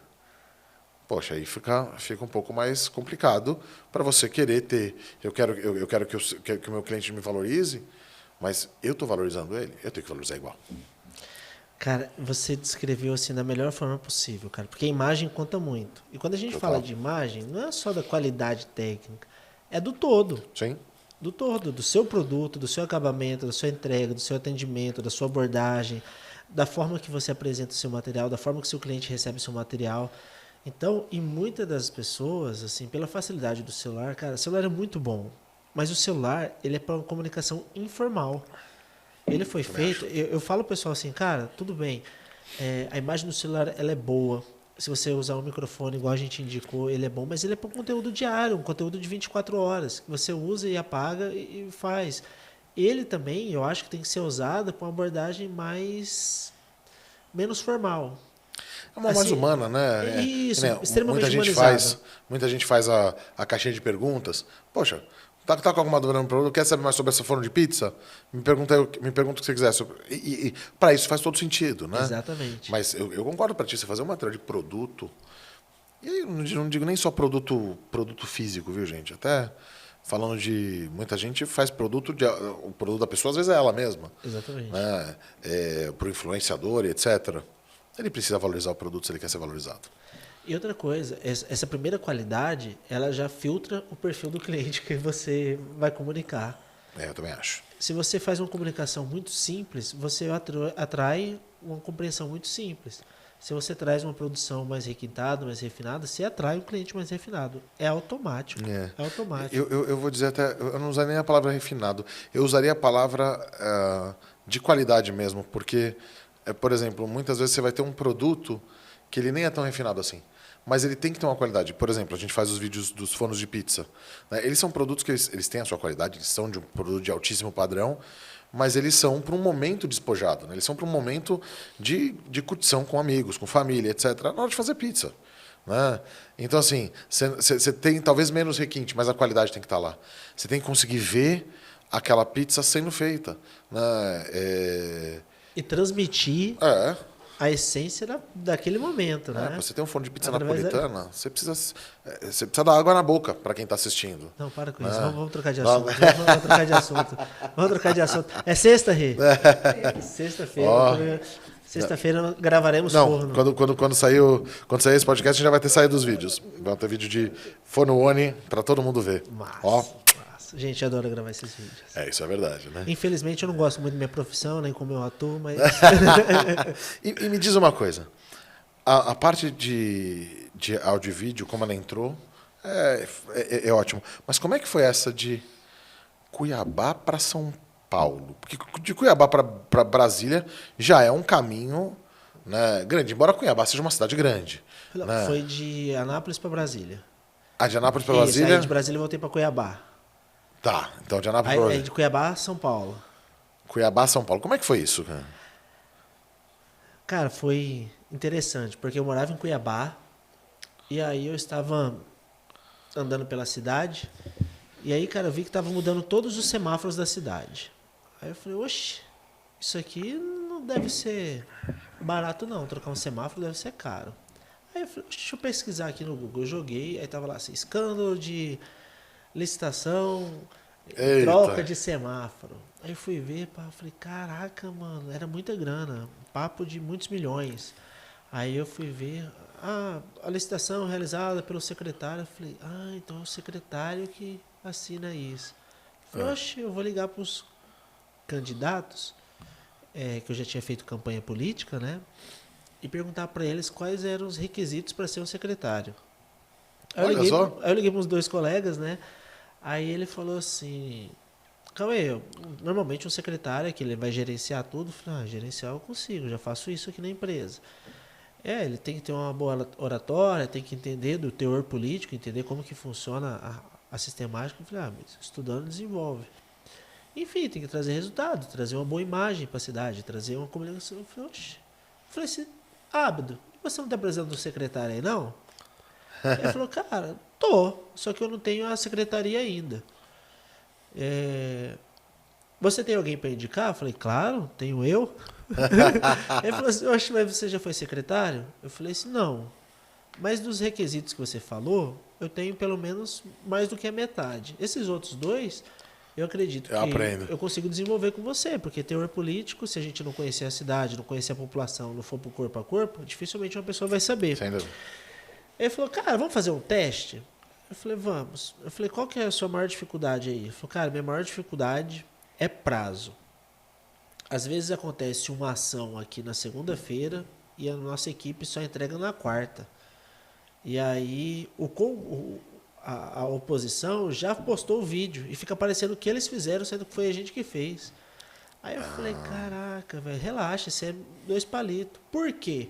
Poxa, aí fica um pouco mais complicado para você querer ter. Eu quero que o meu cliente me valorize, mas eu estou valorizando ele, eu tenho que valorizar igual. Cara, você descreveu assim da melhor forma possível, cara, porque a imagem conta muito. E quando a gente fala de imagem, não é só da qualidade técnica, é do todo. Sim. Do todo, do seu produto, do seu acabamento, da sua entrega, do seu atendimento, da sua abordagem, da forma que você apresenta o seu material, da forma que o seu cliente recebe o seu material. Então, e muitas das pessoas, assim, pela facilidade do celular, cara, o celular é muito bom, mas o celular, ele é para uma comunicação informal. Ele foi feito, eu falo pro pessoal assim, cara, tudo bem, a imagem do celular, ela é boa. Se você usar um microfone, igual a gente indicou, ele é bom, mas ele é para um conteúdo diário, um conteúdo de 24 horas, que você usa e apaga e faz. Ele também, eu acho que tem que ser usado para uma abordagem menos formal. É uma mais Assim, humana, né? Isso, Né? extremamente humanizada. Muita gente faz a caixinha de perguntas. Poxa, tá com alguma dúvida no produto? Quer saber mais sobre essa forno de pizza? Me pergunta o que você quiser. E para isso faz todo sentido, né? Exatamente. Mas eu concordo para ti, você fazer um material de produto. E aí eu não digo nem só produto físico, viu, gente? Até falando de. Muita gente faz produto. O produto da pessoa, às vezes, é ela mesma. Exatamente. Né? Para o influenciador e etc. Ele precisa valorizar o produto se ele quer ser valorizado. E outra coisa, essa primeira qualidade, ela já filtra o perfil do cliente que você vai comunicar. Eu também acho. Se você faz uma comunicação muito simples, você atrai uma compreensão muito simples. Se você traz uma produção mais requintada, mais refinada, você atrai um cliente mais refinado. É automático. É automático. Eu vou dizer até, eu não usaria nem a palavra refinado, eu usaria a palavra de qualidade mesmo, porque, por exemplo, muitas vezes você vai ter um produto que ele nem é tão refinado assim, mas ele tem que ter uma qualidade. Por exemplo, a gente faz os vídeos dos fornos de pizza. Né? Eles são produtos que eles têm a sua qualidade, eles são de um produto de altíssimo padrão, mas eles são para um momento despojado. Né? Eles são para um momento de curtição com amigos, com família, etc., na hora de fazer pizza. Né? Então, assim, você tem talvez menos requinte, mas a qualidade tem que estar lá. Você tem que conseguir ver aquela pizza sendo feita. Né? E transmitir a essência daquele momento, né? Você tem um forno de pizza Através napolitana, você precisa dar água na boca para quem está assistindo. Não, para com isso. Vamos trocar de assunto. Vamos trocar de assunto. Vamos trocar de assunto. É sexta, Rê? Sexta-feira. Sexta-feira gravaremos forno. Quando sair esse podcast, a gente já vai ter saído os vídeos. Vai ter vídeo de forno Oni para todo mundo ver. Massa. Gente, adora gravar esses vídeos. Isso é verdade, né? Infelizmente, eu não gosto muito da minha profissão, nem como eu atuo, mas... e me diz uma coisa. A parte de áudio e vídeo, como ela entrou, é ótimo. Mas como é que foi essa de Cuiabá para São Paulo? Porque de Cuiabá para Brasília já é um caminho, né, grande. Embora Cuiabá seja uma cidade grande. Né? Foi de Anápolis para Brasília. De Anápolis para Brasília? Aí de Brasília eu voltei para Cuiabá. Tá, então de Anápolis para Brasília. Aí de Cuiabá, São Paulo. Cuiabá, São Paulo. Como é que foi isso, cara? Cara, foi interessante, porque eu morava em Cuiabá e aí eu estava andando pela cidade e aí, cara, eu vi que estava mudando todos os semáforos da cidade. Aí eu falei, oxe, isso aqui não deve ser barato não, trocar um semáforo deve ser caro. Aí eu falei, deixa eu pesquisar aqui no Google, eu joguei, aí tava lá assim, escândalo de licitação, troca de semáforo. Aí eu fui ver, eu falei, caraca, mano, era muita grana, papo de muitos milhões. Aí eu fui ver, a licitação realizada pelo secretário, eu falei, então é o secretário que assina isso. Eu falei, oxe, eu vou ligar para os candidatos, que eu já tinha feito campanha política, né? E perguntar para eles quais eram os requisitos para ser um secretário. Aí eu liguei para uns 2 colegas, né? Aí ele falou assim, calma aí, normalmente um secretário que ele vai gerenciar tudo, eu falei, gerenciar eu consigo, já faço isso aqui na empresa. Ele tem que ter uma boa oratória, tem que entender do teor político, entender como que funciona a sistemática. Eu falei, mas estudando desenvolve. Enfim, tem que trazer resultado, trazer uma boa imagem para a cidade, trazer uma comunicação. Eu falei, oxe. Eu falei assim, Ábido, você não está precisando do secretário aí, não? Ele falou, cara, só que eu não tenho a secretaria ainda. Você tem alguém para indicar? Eu falei, claro, tenho eu. Ele falou assim, oxe, mas você já foi secretário? Eu falei assim, não. Mas dos requisitos que você falou, eu tenho pelo menos mais do que a metade. Esses outros 2, eu acredito que eu consigo desenvolver com você, porque teor político, se a gente não conhecer a cidade, não conhecer a população, não for pro corpo a corpo, dificilmente uma pessoa vai saber. Sem dúvida. Ele falou, cara, vamos fazer um teste? Eu falei, vamos. Eu falei, qual que é a sua maior dificuldade aí? Ele falou, cara, minha maior dificuldade é prazo. Às vezes acontece uma ação aqui na segunda-feira e a nossa equipe só entrega na quarta. E aí a oposição já postou o vídeo e fica parecendo que eles fizeram, sendo que foi a gente que fez. Aí eu falei, caraca, velho, relaxa, isso é 2 palitos. Por quê?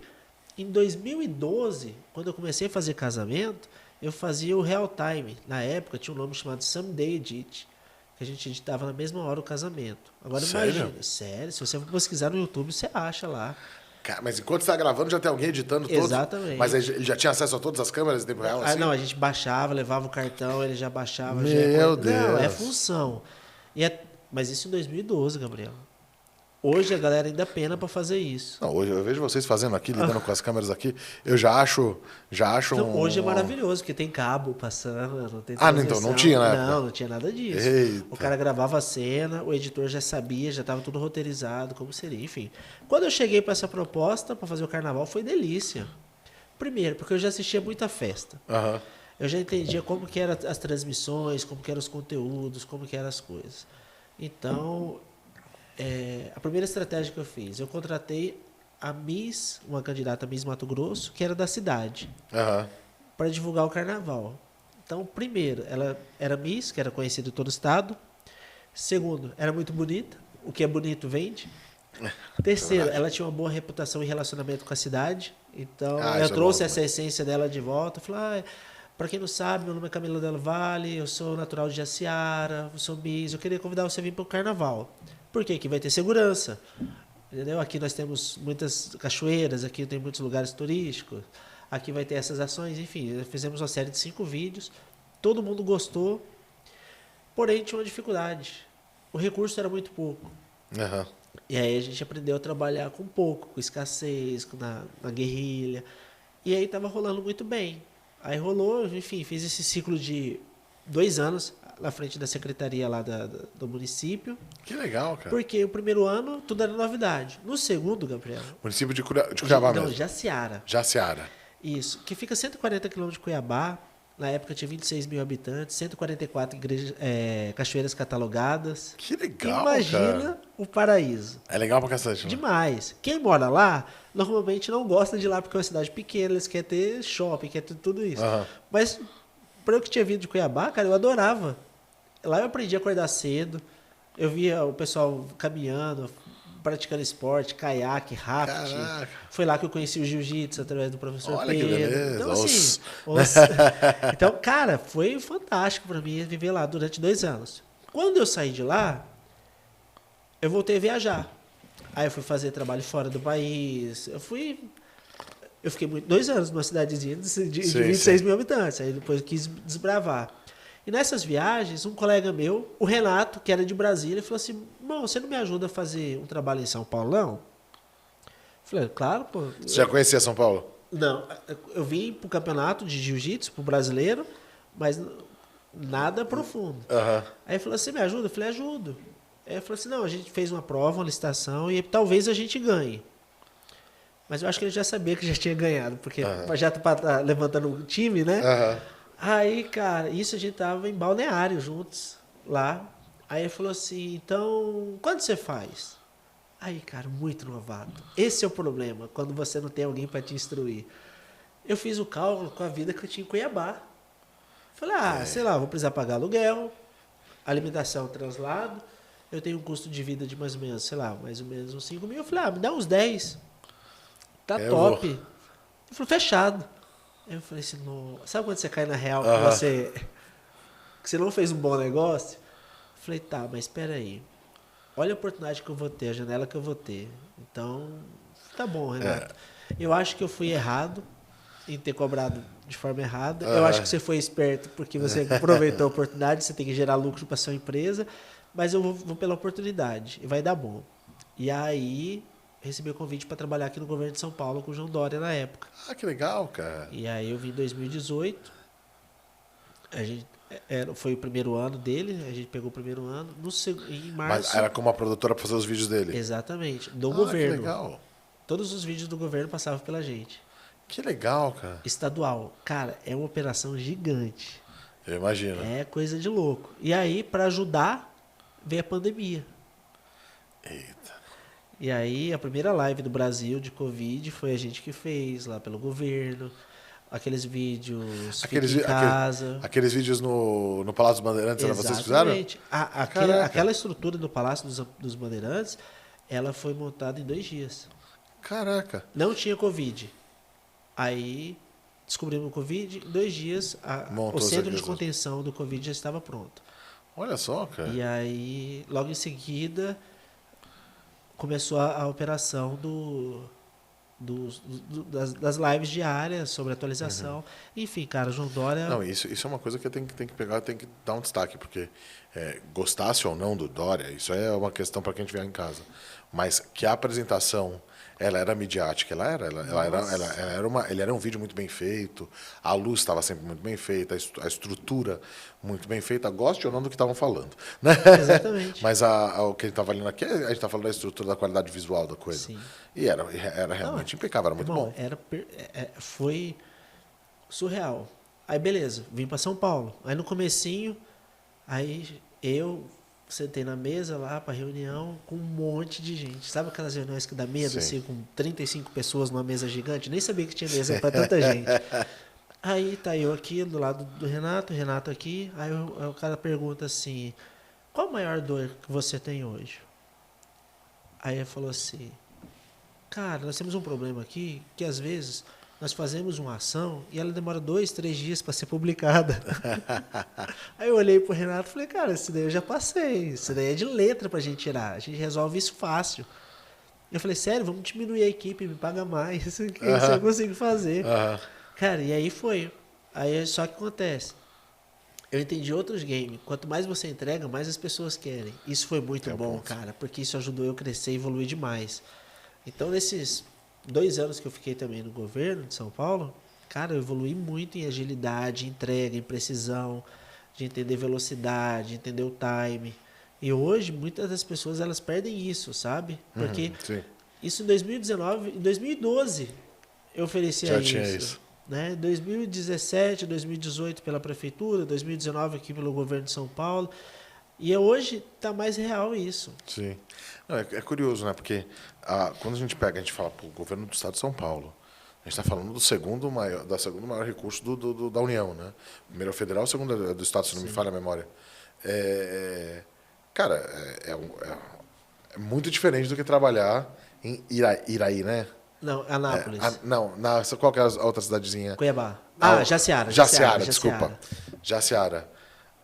Em 2012, quando eu comecei a fazer casamento, eu fazia o real time. Na época tinha um nome chamado Someday Edit, que a gente editava na mesma hora o casamento. Agora imagina, sério, se você for pesquisar no YouTube, você acha lá. Cara, mas enquanto você está gravando, já tem alguém editando tudo? Exatamente. Mas ele já tinha acesso a todas as câmeras em tempo real? Assim? Não, a gente baixava, levava o cartão, ele já baixava. Meu Deus. Não, é função. Mas isso em 2012, Gabriel. Hoje a galera ainda pena para fazer isso. Não, hoje eu vejo vocês fazendo aqui, lidando com as câmeras aqui, eu já acho então, hoje é maravilhoso, porque tem cabo passando, não tem então não tinha, né? Não tinha nada disso. Eita. O cara gravava a cena, o editor já sabia, já estava tudo roteirizado, como seria, enfim. Quando eu cheguei para essa proposta, para fazer o carnaval, foi delícia. Primeiro, porque eu já assistia muita festa. Uhum. Eu já entendia como que eram as transmissões, como que eram os conteúdos, como que eram as coisas. Então, a primeira estratégia que eu fiz, eu contratei a Miss, uma candidata a Miss Mato Grosso, que era da cidade, para divulgar o carnaval. Então, primeiro, ela era Miss, que era conhecida em todo o estado. Segundo, era muito bonita, o que é bonito vende. Terceiro, ela tinha uma boa reputação em relacionamento com a cidade. Então, eu trouxe essa essência dela de volta. Falei, para quem não sabe, meu nome é Camila Del Valle, eu sou natural de Jaciara, eu sou Miss, eu queria convidar você a vir para o carnaval. Por quê? Que vai ter segurança. Entendeu? Aqui nós temos muitas cachoeiras, aqui tem muitos lugares turísticos, aqui vai ter essas ações, enfim, fizemos uma série de 5 vídeos, todo mundo gostou, porém tinha uma dificuldade. O recurso era muito pouco. E aí a gente aprendeu a trabalhar com pouco, com escassez, na guerrilha. E aí tava rolando muito bem. Aí rolou, enfim, fiz esse ciclo de 2 anos na frente da secretaria lá do município. Que legal, cara. Porque o primeiro ano tudo era novidade. No segundo, Gabriel... Município de Cuiabá Não, mesmo. Jaciara. Jaciara. Isso, que fica 140 quilômetros de Cuiabá. Na época tinha 26 mil habitantes, 144 cachoeiras catalogadas. Que legal, Imagina cara. o paraíso. É legal pra cacete, né? Demais. Quem mora lá, normalmente não gosta de ir lá porque é uma cidade pequena, eles querem ter shopping, querem ter tudo isso. Aham. Mas, para eu que tinha vindo de Cuiabá, cara, eu adorava. Lá eu aprendi a acordar cedo, eu via o pessoal caminhando, praticando esporte, caiaque, raft. Caraca. Foi lá que eu conheci o jiu-jitsu através do professor Olha que Pedro. beleza. Então, assim, então, cara, foi fantástico para mim viver lá durante 2 anos. Quando eu saí de lá, eu voltei a viajar. Aí eu fui fazer trabalho fora do país. Eu fiquei 2 anos numa cidadezinha de 26 mil habitantes. Aí depois eu quis desbravar. E nessas viagens, um colega meu, o Renato, que era de Brasília, falou assim: irmão, você não me ajuda a fazer um trabalho em São Paulo, não? Eu falei, claro, pô. Você já conhecia São Paulo? Não, eu vim pro campeonato de jiu-jitsu, pro brasileiro, mas nada profundo. Aham. Aí ele falou, você me ajuda? Eu falei, ajudo. Aí ele falou assim, não, a gente fez uma prova, uma licitação, e talvez a gente ganhe. Mas eu acho que ele já sabia que já tinha ganhado, porque já tá levantando o time, né? Aham. Aí, cara, isso a gente tava em Balneário juntos, lá. Aí ele falou assim, então, quanto você faz? Aí, cara, muito novato. Esse é o problema, quando você não tem alguém para te instruir. Eu fiz o cálculo com a vida que eu tinha em Cuiabá. Falei, sei lá, vou precisar pagar aluguel, alimentação, translado. Eu tenho um custo de vida de mais ou menos, sei lá, mais ou menos uns 5 mil. Eu falei, me dá uns 10. Tá top. Ele falou, fechado. Aí eu falei assim, sabe quando você cai na real que você não fez um bom negócio? Eu falei, tá, mas espera aí. Olha a oportunidade que eu vou ter, a janela que eu vou ter. Então, tá bom, Renato. Eu acho que eu fui errado em ter cobrado de forma errada. Eu acho que você foi esperto porque você aproveitou a oportunidade, você tem que gerar lucro para sua empresa, mas eu vou pela oportunidade e vai dar bom. E aí, recebi o convite para trabalhar aqui no governo de São Paulo com o João Dória na época. Ah, que legal, cara. E aí eu vim em 2018. Foi o primeiro ano dele, a gente pegou o primeiro ano. Em março. Mas era como a produtora para fazer os vídeos dele. Exatamente, do governo. Que legal. Todos os vídeos do governo passavam pela gente. Que legal, cara. Estadual. Cara, é uma operação gigante. Eu imagino. É coisa de louco. E aí, para ajudar, veio a pandemia. Eita. E aí, a primeira live do Brasil de Covid foi a gente que fez lá pelo governo. Aqueles vídeos em casa. Aqueles vídeos no Palácio dos Bandeirantes, era vocês que fizeram? Exatamente. Aquela estrutura do Palácio dos Bandeirantes, ela foi montada em 2 dias. Caraca. Não tinha Covid. Aí descobrimos o Covid, em 2 dias o centro de contenção do Covid já estava pronto. Olha só, cara. E aí, logo em seguida, começou a operação das lives diárias sobre atualização. Enfim, cara, João Dória... Não, isso é uma coisa que tem que pegar, tem que dar um destaque, porque gostasse ou não do Dória, isso é uma questão para quem estiver em casa. Mas que a apresentação, ela era midiática, ele era um vídeo muito bem feito, a luz estava sempre muito bem feita, a estrutura muito bem feita, goste ou não do que estavam falando. Né? Exatamente. Mas o que a gente está falando aqui, a gente está falando da estrutura, da qualidade visual da coisa. Sim. E era realmente impecável, era muito bom. Foi surreal. Aí beleza, vim para São Paulo. Aí no comecinho, aí eu sentei na mesa lá para reunião com um monte de gente. Sabe aquelas reuniões que dá medo, assim, com 35 pessoas numa mesa gigante? Nem sabia que tinha mesa para tanta gente. Aí tá eu aqui do lado do Renato, o Renato aqui. Aí o cara pergunta assim, qual a maior dor que você tem hoje? Aí ele falou assim, cara, nós temos um problema aqui que às vezes nós fazemos uma ação e ela demora 2, 3 dias para ser publicada. Aí eu olhei pro Renato e falei, cara, isso daí eu já passei, isso daí é de letra pra gente tirar, a gente resolve isso fácil. Eu falei, sério, vamos diminuir a equipe, me paga mais, isso eu consigo fazer. Cara, e aí foi. Aí só que acontece, eu entendi outros games. Quanto mais você entrega, mais as pessoas querem. Isso foi muito bom, cara, porque isso ajudou eu a crescer e evoluir demais. Então, nesses 2 anos que eu fiquei também no governo de São Paulo, cara, eu evoluí muito em agilidade, em entrega, em precisão, de entender velocidade, entender o time. E hoje, muitas das pessoas, elas perdem isso, sabe? Porque isso em 2019, em 2012, eu oferecia Já isso. tinha isso. Né? 2017, 2018 pela prefeitura, 2019 aqui pelo governo de São Paulo. E hoje está mais real isso. Sim. Não, é curioso, né? Porque quando a gente fala, pô, o governo do estado de São Paulo, a gente está falando do segundo maior recurso da União, né? O primeiro é o federal, o segundo é do estado, se não me falha a memória. Cara, é muito diferente do que trabalhar em Iraí, né? Não, Anápolis. Qual que é a outra cidadezinha? Cuiabá. Não, Jaciara. Desculpa. Jaciara.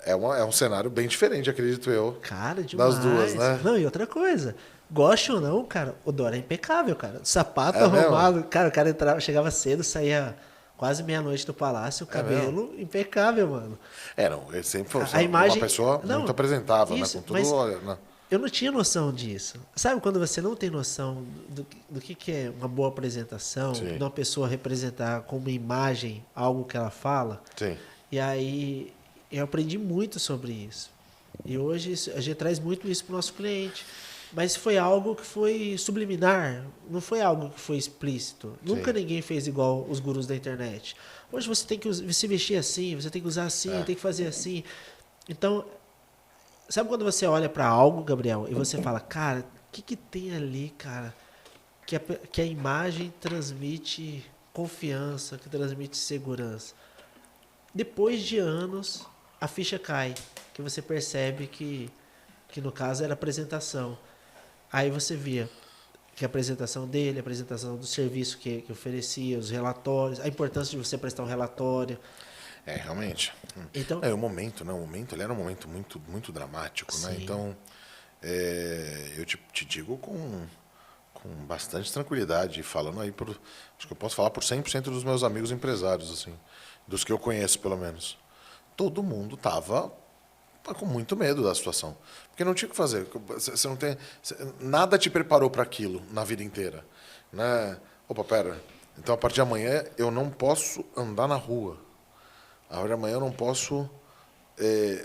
É um cenário bem diferente, acredito eu. Cara, demais. Das duas, né? Não, e outra coisa. Goste ou não, cara, o Dória é impecável, cara. Sapato É arrumado. mesmo? Cara, o cara entrava, chegava cedo, saía quase meia-noite do palácio, o cabelo impecável, mano. Não, ele sempre foi A imagem... uma pessoa muito apresentável, isso, né? Com mas tudo, olha, né? eu não tinha noção disso. Sabe quando você não tem noção do que é uma boa apresentação, Sim. de uma pessoa representar com uma imagem algo que ela fala? Sim. E aí eu aprendi muito sobre isso. E hoje a gente traz muito isso para o nosso cliente. Mas foi algo que foi subliminar, não foi algo que foi explícito. Sim. Nunca ninguém fez igual os gurus da internet. Hoje você tem que se vestir assim, você tem que usar assim, tem que fazer assim. Então, sabe quando você olha para algo, Gabriel, e você fala, cara, o que tem ali, cara, que a imagem transmite confiança, que transmite segurança? Depois de anos, a ficha cai, que você percebe que no caso era a apresentação. Aí você via que a apresentação dele, a apresentação do serviço que oferecia, os relatórios, a importância de você prestar um relatório. Realmente. Então, O momento, né? O momento, ele era um momento muito, muito dramático, né? Então, eu te digo com bastante tranquilidade, falando aí acho que eu posso falar por 100% dos meus amigos empresários, assim, dos que eu conheço, pelo menos. Todo mundo estava com muito medo da situação. Porque não tinha o que fazer. Você não tem... Nada te preparou para aquilo na vida inteira. Né? Opa, pera. Então, a partir de amanhã, eu não posso andar na rua. A partir de amanhã, eu não posso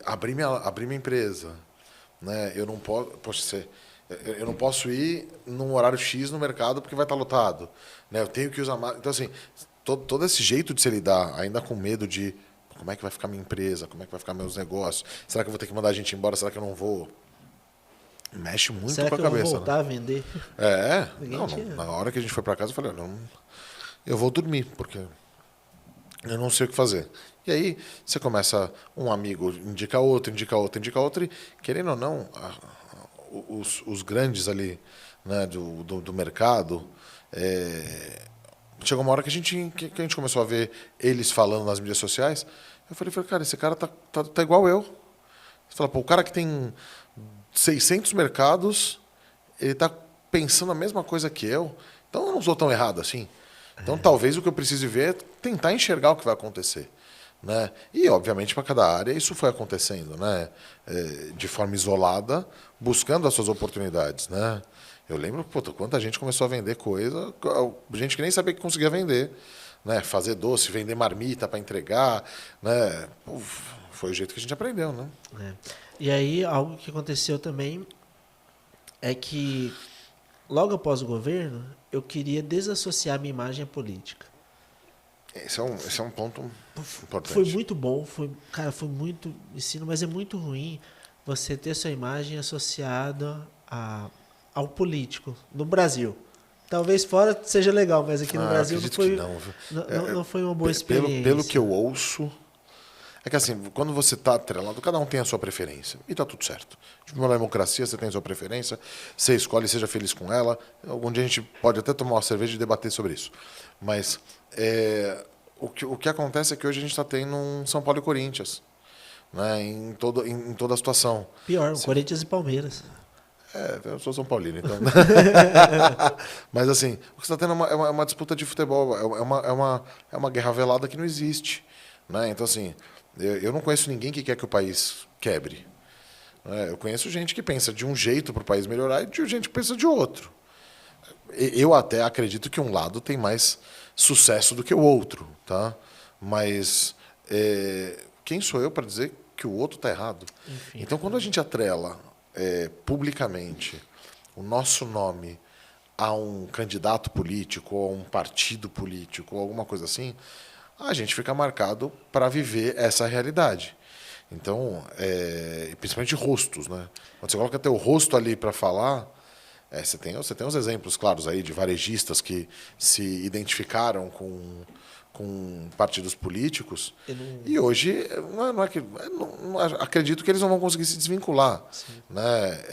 abrir minha empresa. Né? Eu não posso ir num horário X no mercado porque vai estar lotado. Né? Eu tenho que usar... Então, assim, todo esse jeito de se lidar, ainda com medo de... Como é que vai ficar minha empresa? Como é que vai ficar meus negócios? Será que eu vou ter que mandar a gente embora? Será que eu não vou? Mexe muito com a cabeça. Será que eu vou voltar a vender? Na hora que a gente foi para casa, eu falei, eu vou dormir, porque eu não sei o que fazer. E aí você começa, um amigo indica outro, e querendo ou não, os grandes ali, né, do mercado... Chegou uma hora que a gente começou a ver eles falando nas mídias sociais. Eu falei, cara, esse cara tá igual eu. Você fala, pô, o cara que tem 600 mercados, ele tá pensando a mesma coisa que eu. Então eu não sou tão errado assim. Então talvez o que eu precise ver é tentar enxergar o que vai acontecer. Né? E, obviamente, para cada área isso foi acontecendo, né? De forma isolada, buscando as suas oportunidades. Né? Eu lembro, quanta gente começou a vender coisa, gente que nem sabia que conseguia vender, né? Fazer doce, vender marmita para entregar, né? Foi o jeito que a gente aprendeu, né? E aí, algo que aconteceu também é que, logo após o governo, eu queria desassociar minha imagem à política. Esse é um ponto importante. Foi muito bom, foi muito ensino, mas é muito ruim você ter sua imagem associada ao político no Brasil. Talvez fora seja legal, mas aqui no Brasil não foi uma boa experiência. Pelo que eu ouço, é que assim, quando você está atrelado, cada um tem a sua preferência. E está tudo certo. Na democracia, você tem a sua preferência, você escolhe, seja feliz com ela. Algum dia a gente pode até tomar uma cerveja e debater sobre isso. Mas o que acontece é que hoje a gente está tendo um São Paulo e Corinthians, né, em toda a situação. Pior, Corinthians e Palmeiras. Eu sou São Paulino, então. Mas assim, o que você está tendo é uma disputa de futebol, é uma guerra velada que não existe. Né? Então, assim, Eu não conheço ninguém que quer que o país quebre. Eu conheço gente que pensa de um jeito para o país melhorar e de gente que pensa de outro. Eu até acredito que um lado tem mais sucesso do que o outro, tá? Mas quem sou eu para dizer que o outro está errado? Enfim. Então, quando a gente atrela publicamente o nosso nome a um candidato político, ou a um partido político, ou alguma coisa assim, a gente fica marcado para viver essa realidade. Então, principalmente rostos, né? Quando você coloca teu rosto ali para falar, você tem os exemplos claros aí de varejistas que se identificaram com partidos políticos e hoje acredito que eles não vão conseguir se desvincular, né?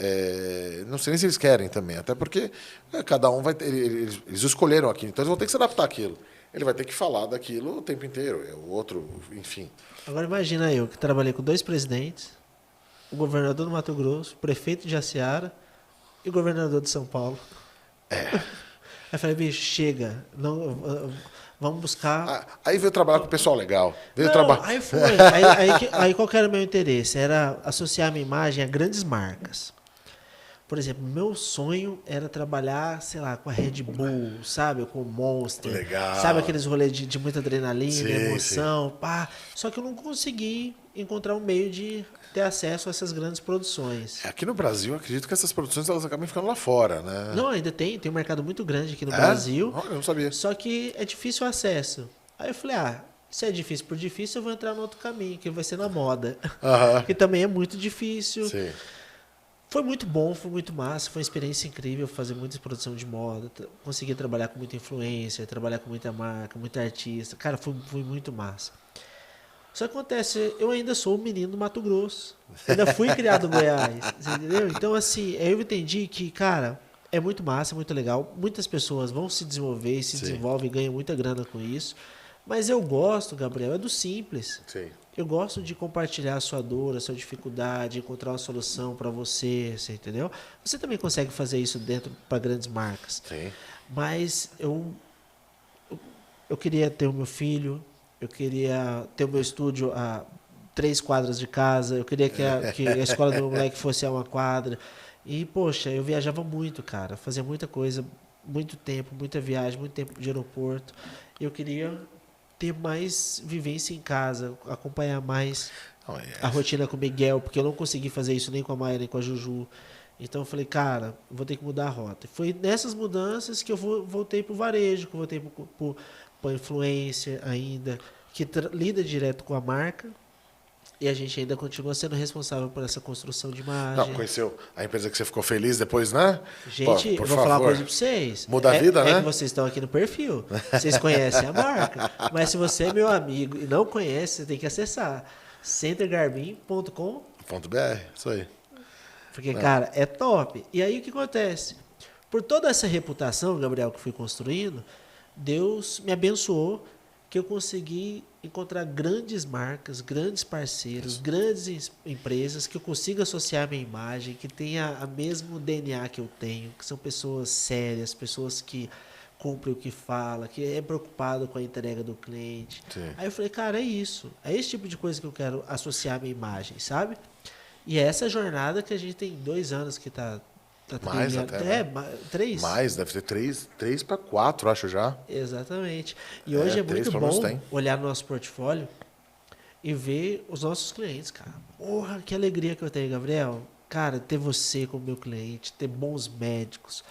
Não sei nem se eles querem também, até porque cada um vai ter, eles escolheram aquilo, então eles vão ter que se adaptar àquilo. Ele vai ter que falar daquilo o tempo inteiro, o outro, enfim. Agora imagina eu, que trabalhei com 2 presidentes, o governador do Mato Grosso, o prefeito de Jaciara e o governador de São Paulo. Aí eu falei, bicho, chega, não, vamos buscar... Aí veio trabalhar com o pessoal legal. Aí foi. Aí qual que era o meu interesse? Era associar a minha imagem a grandes marcas. Por exemplo, meu sonho era trabalhar, sei lá, com a Red Bull, sabe? Com o Monster. Legal. Sabe aqueles rolês de muita adrenalina, Sim, emoção, pá. Só que eu não consegui encontrar um meio de ter acesso a essas grandes produções. Aqui no Brasil, eu acredito que essas produções elas acabam ficando lá fora, né? Não, ainda tem um mercado muito grande aqui no Brasil. Eu não sabia. Só que é difícil o acesso. Aí eu falei, se é difícil por difícil, eu vou entrar no outro caminho, que vai ser na moda. Que também é muito difícil. Sim. Foi muito bom, foi muito massa, foi uma experiência incrível fazer muita produção de moda, conseguir trabalhar com muita influência, trabalhar com muita marca, muita artista. Cara, foi muito massa. Só que acontece, eu ainda sou um menino do Mato Grosso. Ainda fui criado no Goiás, entendeu? Então, assim, eu entendi que, cara, é muito massa, é muito legal. Muitas pessoas vão se desenvolver, se desenvolvem e ganham muita grana com isso. Mas eu gosto, Gabriel, é do simples. Sim. Eu gosto de compartilhar a sua dor, a sua dificuldade, encontrar uma solução para você, entendeu? Você também consegue fazer isso dentro para grandes marcas. Sim. Mas eu queria ter o meu filho, eu queria ter o meu estúdio a 3 quadras de casa, eu queria que a escola do meu moleque fosse a 1 quadra. E, poxa, eu viajava muito, cara, fazia muita coisa, muito tempo, muita viagem, muito tempo de aeroporto. Eu queria ter mais vivência em casa, acompanhar mais a rotina com o Miguel, porque eu não consegui fazer isso nem com a Maia, nem com a Juju. Então eu falei, cara, vou ter que mudar a rota. Foi nessas mudanças que eu voltei pro varejo, que eu voltei pro influência ainda, que lida direto com a marca. E a gente ainda continua sendo responsável por essa construção de imagem. Não, conheceu a empresa que você ficou feliz depois, né? Gente, por vou falar uma favor. coisa pra vocês. Muda a vida, né? É que vocês estão aqui no perfil. Vocês conhecem a marca. Mas se você é meu amigo e não conhece, você tem que acessar centergarbin.com.br. Isso aí. Porque, cara, é top. E aí o que acontece? Por toda essa reputação, Gabriel, que fui construindo, Deus me abençoou que eu consegui encontrar grandes marcas, grandes parceiros, grandes empresas que eu consiga associar a minha imagem, que tenha o mesmo DNA que eu tenho, que são pessoas sérias, pessoas que cumprem o que fala, que é preocupado com a entrega do cliente. Sim. Aí eu falei, cara, é isso. É esse tipo de coisa que eu quero associar a minha imagem, sabe? E é essa jornada que a gente tem 2 anos que tá mais trilhando. até, né? 3. Mais, deve ter 3 para 4, acho já. Exatamente. E hoje é muito bom olhar no nosso portfólio e ver os nossos clientes, cara. Porra, que alegria que eu tenho, Gabriel. Cara, ter você como meu cliente, ter bons médicos,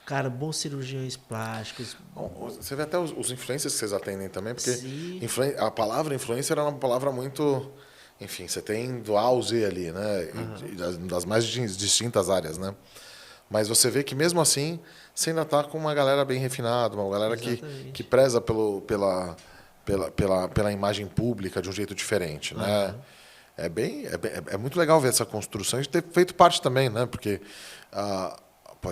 cara, bons cirurgiões plásticos. Bom, você vê até os influencers que vocês atendem também, porque a palavra influencer é uma palavra muito... Enfim, você tem do A ao Z ali, né? Das mais distintas áreas, né? Mas você vê que mesmo assim, você ainda está com uma galera bem refinada, uma galera que preza pela imagem pública de um jeito diferente, né? É muito legal ver essa construção. A gente ter feito parte também, né? Porque a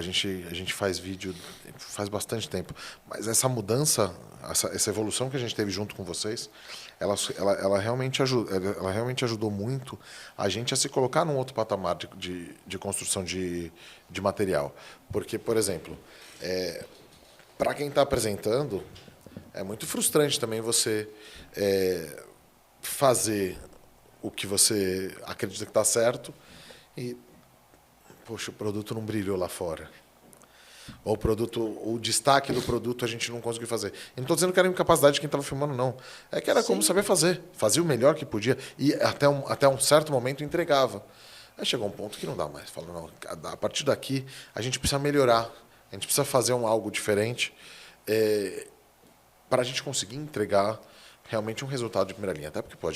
gente faz vídeo faz bastante tempo. Mas essa mudança, essa evolução que a gente teve junto com vocês, ela realmente ajudou muito a gente a se colocar num outro patamar de construção de material. Porque, por exemplo, para quem está apresentando, é muito frustrante também você fazer o que você acredita que está certo e, poxa, o produto não brilhou lá fora. Ou o destaque do produto a gente não conseguiu fazer. E não estou dizendo que era incapacidade de quem estava filmando, não. É que era como saber fazer. Fazia o melhor que podia e até um certo momento entregava. Aí chegou um ponto que não dá mais. Falou, não, a partir daqui a gente precisa melhorar. A gente precisa fazer algo diferente para a gente conseguir entregar realmente um resultado de primeira linha. Até porque, pô,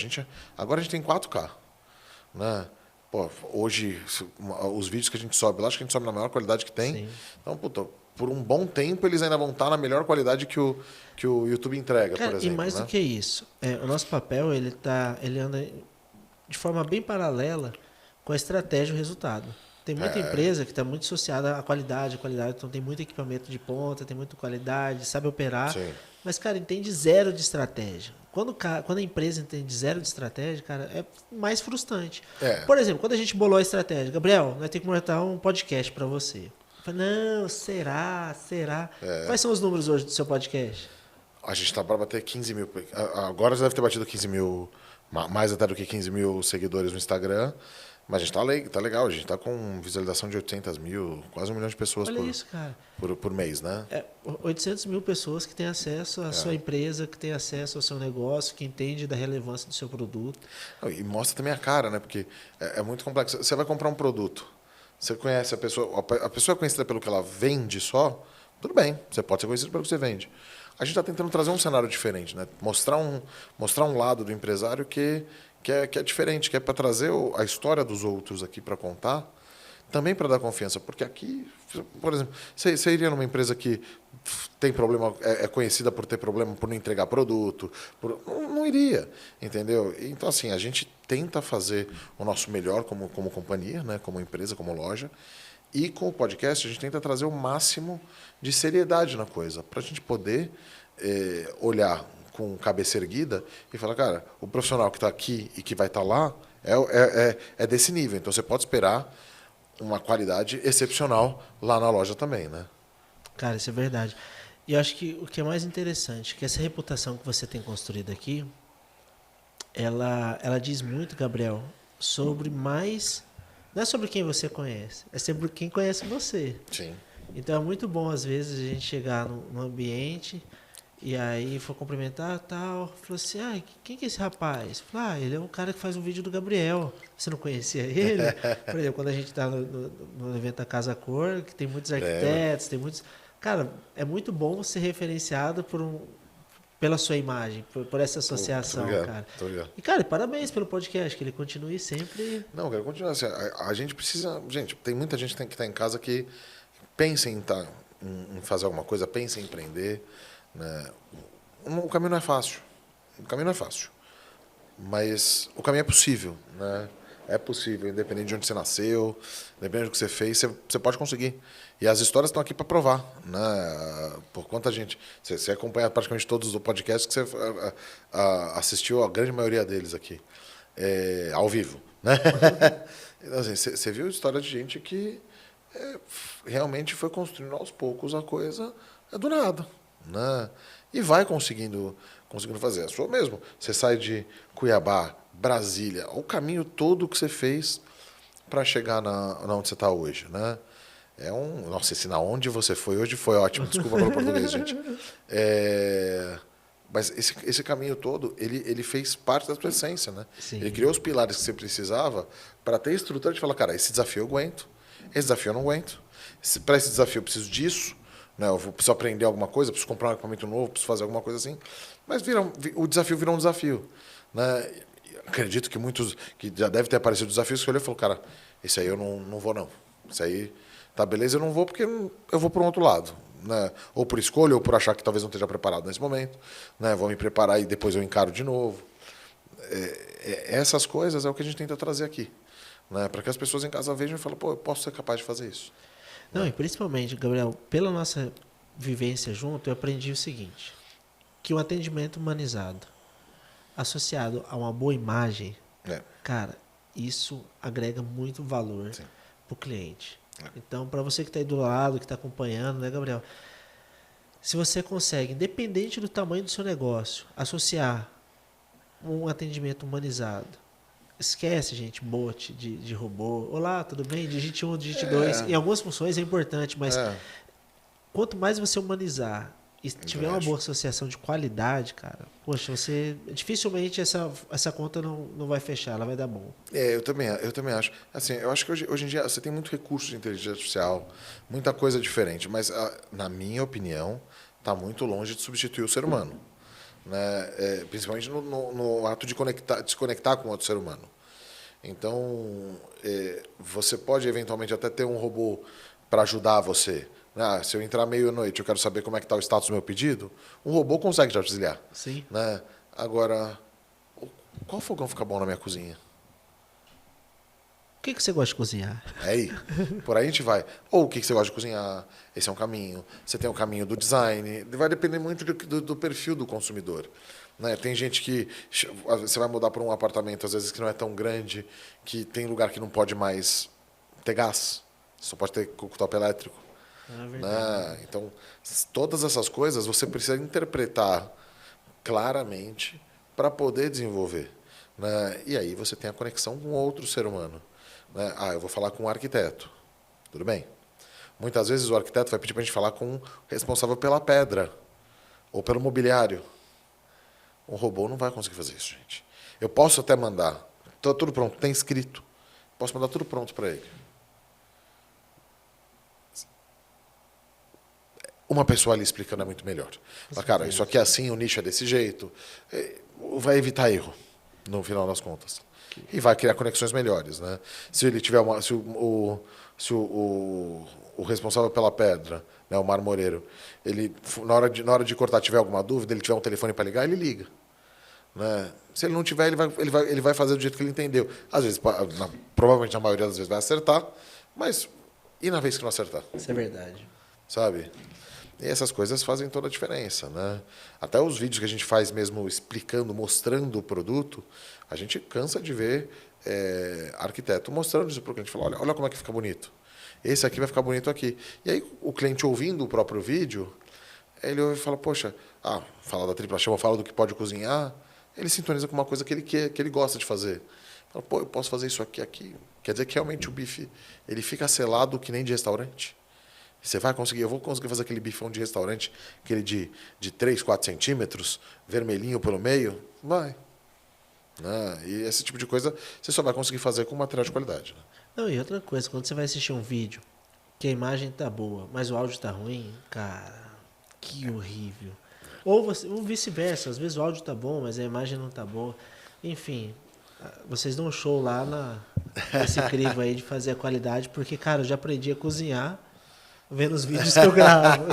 agora a gente tem 4K. Né? Pô, hoje, os vídeos que a gente sobe lá, acho que a gente sobe na maior qualidade que tem. Sim. Então, puta, por um bom tempo, eles ainda vão estar na melhor qualidade que o YouTube entrega, cara, por exemplo. E mais do que isso, o nosso papel ele anda de forma bem paralela com a estratégia e o resultado. Tem muita empresa que está muito associada à qualidade, então tem muito equipamento de ponta, tem muita qualidade, sabe operar, Sim. Mas, cara, entende zero de estratégia. Quando a empresa entende zero de estratégia, cara, é mais frustrante. Por exemplo, quando a gente bolou a estratégia, Gabriel, nós temos que montar um podcast para você. Eu falei, não, será? Quais são os números hoje do seu podcast? A gente está para bater 15 mil. Agora já deve ter batido 15 mil, mais até do que 15 mil seguidores no Instagram. Mas a gente tá legal, a gente tá com visualização de 800 mil, quase 1 milhão de pessoas por mês, né? 800 mil pessoas que têm acesso à sua empresa, que têm acesso ao seu negócio, que entende da relevância do seu produto. E mostra também a cara, né? Porque é muito complexo. Você vai comprar um produto, você conhece a pessoa é conhecida pelo que ela vende só, tudo bem, você pode ser conhecido pelo que você vende. A gente está tentando trazer um cenário diferente, né? Mostrar um lado do empresário que é diferente, que é para trazer a história dos outros aqui para contar, também para dar confiança. Porque aqui, por exemplo, você iria numa empresa que tem problema, é conhecida por ter problema, por não entregar produto, não iria, entendeu? Então, assim, a gente tenta fazer o nosso melhor como companhia, né? Como empresa, como loja, e com o podcast a gente tenta trazer o máximo de seriedade na coisa, para a gente poder olhar com cabeça erguida e falar, cara, o profissional que está aqui e que vai estar lá é desse nível. Então, você pode esperar uma qualidade excepcional lá na loja também, né? Cara, isso é verdade. E eu acho que o que é mais interessante, que essa reputação que você tem construído aqui, ela diz muito, Gabriel, sobre mais... Não é sobre quem você conhece, é sobre quem conhece você. Sim. Então, é muito bom, às vezes, a gente chegar no ambiente... E aí for cumprimentar tal, falou assim, quem que é esse rapaz? Falei, ele é um cara que faz um vídeo do Gabriel. Você não conhecia ele? Por exemplo, quando a gente está no evento da Casa Cor, que tem muitos arquitetos, tem muitos... Cara, é muito bom ser referenciado pela sua imagem, por essa associação, cara. Tô ligado. E, cara, parabéns pelo podcast, que ele continue sempre... Não, quero continuar assim. A gente precisa... Gente, tem muita gente que está em casa que pensa em fazer alguma coisa, pensa em empreender. Né? O caminho não é fácil. Mas o caminho é possível. Né? É possível, independente de onde você nasceu, independente do que você fez, você pode conseguir. E as histórias estão aqui para provar. Né? Por quanta gente... Você acompanha praticamente todos os podcasts que você assistiu, a grande maioria deles aqui, ao vivo. Né? Então, assim, você viu a história de gente que realmente foi construindo aos poucos a coisa do nada. Né? E vai conseguindo fazer. A sua mesmo. Você sai de Cuiabá, Brasília, o caminho todo que você fez para chegar na onde você está hoje. Né? Nossa, esse na onde você foi hoje foi ótimo. Desculpa pelo português, gente. Mas esse caminho todo, ele fez parte da sua essência. Né? Ele criou os pilares que você precisava para ter estrutura de falar, cara, esse desafio eu aguento, esse desafio eu não aguento. Para esse desafio eu preciso disso. Né, eu preciso aprender alguma coisa, preciso comprar um equipamento novo, preciso fazer alguma coisa assim. Mas o desafio virou um desafio. Né? Acredito que muitos, que já deve ter aparecido desafios, que olhou e falou, cara, esse aí eu não vou não. Esse aí, tá beleza, eu não vou porque eu vou para um outro lado. Né? Ou por escolha, ou por achar que talvez não esteja preparado nesse momento. Né? Vou me preparar e depois eu encaro de novo. Essas coisas é o que a gente tenta trazer aqui. Né? Para que as pessoas em casa vejam e falem, pô, eu posso ser capaz de fazer isso. Não, e principalmente, Gabriel, pela nossa vivência junto, eu aprendi o seguinte, que o atendimento humanizado, associado a uma boa imagem, cara, isso agrega muito valor para o cliente. Então, para você que está aí do lado, que está acompanhando, né, Gabriel? Se você consegue, independente do tamanho do seu negócio, associar um atendimento humanizado, esquece, gente, bot de robô. Olá, tudo bem? Digite 1, digite 2. Em algumas funções é importante, mas quanto mais você humanizar e tiver uma boa associação de qualidade, cara, poxa, você dificilmente essa conta não vai fechar, ela vai dar bom. Eu também acho. Assim, eu acho que hoje em dia você tem muito recurso de inteligência artificial, muita coisa diferente, mas na minha opinião, está muito longe de substituir o ser humano, né? Principalmente no ato de se conectar com outro ser humano. Então, você pode eventualmente até ter um robô para ajudar você. Se eu entrar meia-noite, eu quero saber como é que está o status do meu pedido, um robô consegue te auxiliar. Sim. Né? Agora, qual fogão fica bom na minha cozinha? O que você gosta de cozinhar? Aí, por aí a gente vai. Ou o que você gosta de cozinhar? Esse é um caminho. Você tem o caminho do design. Vai depender muito do perfil do consumidor. Né? Tem gente que você vai mudar para um apartamento, às vezes, que não é tão grande, que tem lugar que não pode mais ter gás. Só pode ter cooktop elétrico. Né? Então, todas essas coisas você precisa interpretar claramente para poder desenvolver. Né? E aí você tem a conexão com outro ser humano. Né? Eu vou falar com um arquiteto. Tudo bem. Muitas vezes o arquiteto vai pedir para a gente falar com o responsável pela pedra ou pelo mobiliário. Um robô não vai conseguir fazer isso, gente. Eu posso até mandar. Está tudo pronto, tem escrito. Posso mandar tudo pronto para ele. Uma pessoa ali explicando é muito melhor. Mas, cara, isso aqui é assim, o nicho é desse jeito. Vai evitar erro, no final das contas. E vai criar conexões melhores. Né? Se ele tiver se o responsável pela pedra, né, o marmoreiro, ele, na hora de cortar, tiver alguma dúvida, ele tiver um telefone para ligar, ele liga. Né? Se ele não tiver, ele vai fazer do jeito que ele entendeu. Às vezes, provavelmente na maioria das vezes vai acertar, mas e na vez que não acertar? Isso é verdade. Sabe? E essas coisas fazem toda a diferença. Né? Até os vídeos que a gente faz mesmo explicando, mostrando o produto, a gente cansa de ver arquiteto mostrando isso para o cliente. Fala, olha como é que fica bonito. Esse aqui vai ficar bonito aqui. E aí o cliente ouvindo o próprio vídeo, ele ouve e fala, poxa, fala da tripla chama, fala do que pode cozinhar, ele sintoniza com uma coisa que ele gosta de fazer. Fala, pô, eu posso fazer isso aqui. Quer dizer que realmente o bife ele fica selado que nem de restaurante. Você vai conseguir, eu vou conseguir fazer aquele bifão de restaurante, aquele de 3, 4 centímetros, vermelhinho pelo meio? Vai. Né? E esse tipo de coisa você só vai conseguir fazer com material de qualidade. Né? Não, e outra coisa, quando você vai assistir um vídeo que a imagem tá boa, mas o áudio tá ruim, cara, que horrível. Ou vice-versa, às vezes o áudio tá bom, mas a imagem não tá boa. Enfim, vocês dão um show lá nesse crivo aí de fazer a qualidade, porque, cara, eu já aprendi a cozinhar vendo os vídeos que eu gravo.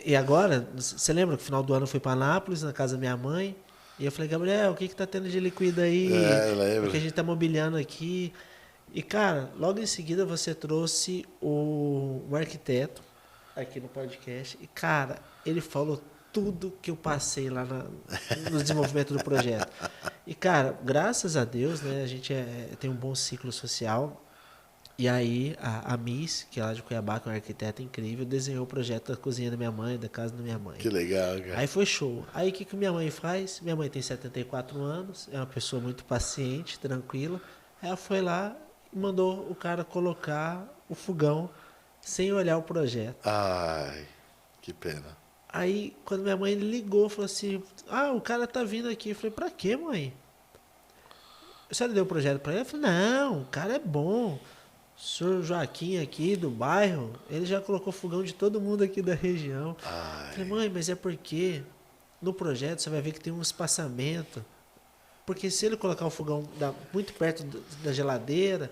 E agora, você lembra que no final do ano eu fui para Anápolis, na casa da minha mãe, e eu falei, Gabriel, o que tá tendo de líquido aí? Eu lembro. Porque a gente tá mobiliando aqui. E, cara, logo em seguida você trouxe o arquiteto aqui no podcast. E, cara, ele falou tudo que eu passei lá no desenvolvimento do projeto. E, cara, graças a Deus, né, a gente tem um bom ciclo social. E aí, a Miss, que é lá de Cuiabá, que é uma arquiteta incrível, desenhou o projeto da cozinha da minha mãe, da casa da minha mãe. Que legal, cara. Aí foi show. Aí o que minha mãe faz? Minha mãe tem 74 anos, é uma pessoa muito paciente, tranquila. Ela foi lá e mandou o cara colocar o fogão sem olhar o projeto. Ai, que pena. Aí, quando minha mãe ligou, falou assim, o cara tá vindo aqui. Eu falei, pra quê, mãe? A senhora deu o projeto pra ele? Eu falei, não, o cara é bom. O senhor Joaquim aqui do bairro, ele já colocou fogão de todo mundo aqui da região. Eu falei, mãe, mas é porque no projeto você vai ver que tem um espaçamento. Porque se ele colocar o fogão muito perto da geladeira,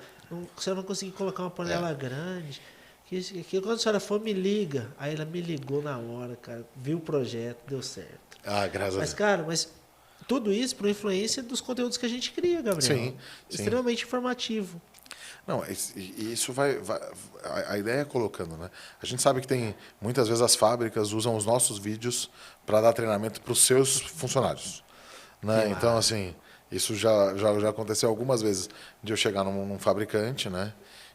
você não vai conseguir colocar uma panela grande. Que quando a senhora for, me liga. Aí ela me ligou na hora, cara. Viu o projeto, deu certo. Graças a Deus. Mas, cara, tudo isso por influência dos conteúdos que a gente cria, Gabriel. Sim. Extremamente informativo. Não, isso vai. A ideia é colocando, né? A gente sabe que tem. Muitas vezes as fábricas usam os nossos vídeos para dar treinamento para os seus funcionários. Né? Então, assim, isso já aconteceu algumas vezes de eu chegar num fabricante, né?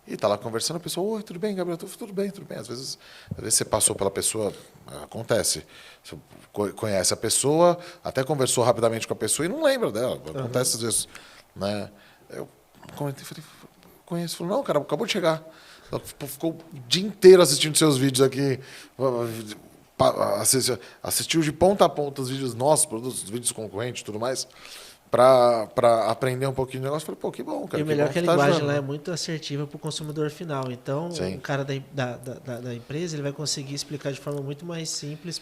E tá lá conversando, a pessoa, oi, tudo bem, Gabriel? Tudo bem, tudo bem. Às vezes você passou pela pessoa, acontece. Você conhece a pessoa, até conversou rapidamente com a pessoa e não lembra dela. Acontece às vezes. né? Eu comentei, falei, conheço. Falei, não, cara, acabou de chegar. Ela ficou o dia inteiro assistindo seus vídeos aqui, assistiu de ponta a ponta os vídeos nossos, produtos, os vídeos concorrentes e tudo mais, para aprender um pouquinho do negócio. Falei, pô, que bom, E cara, o que melhor bom é que a que tá linguagem ajudando. lá é Né? muito assertiva para o consumidor final. Então, o Sim. cara da empresa ele vai conseguir explicar de forma muito mais simples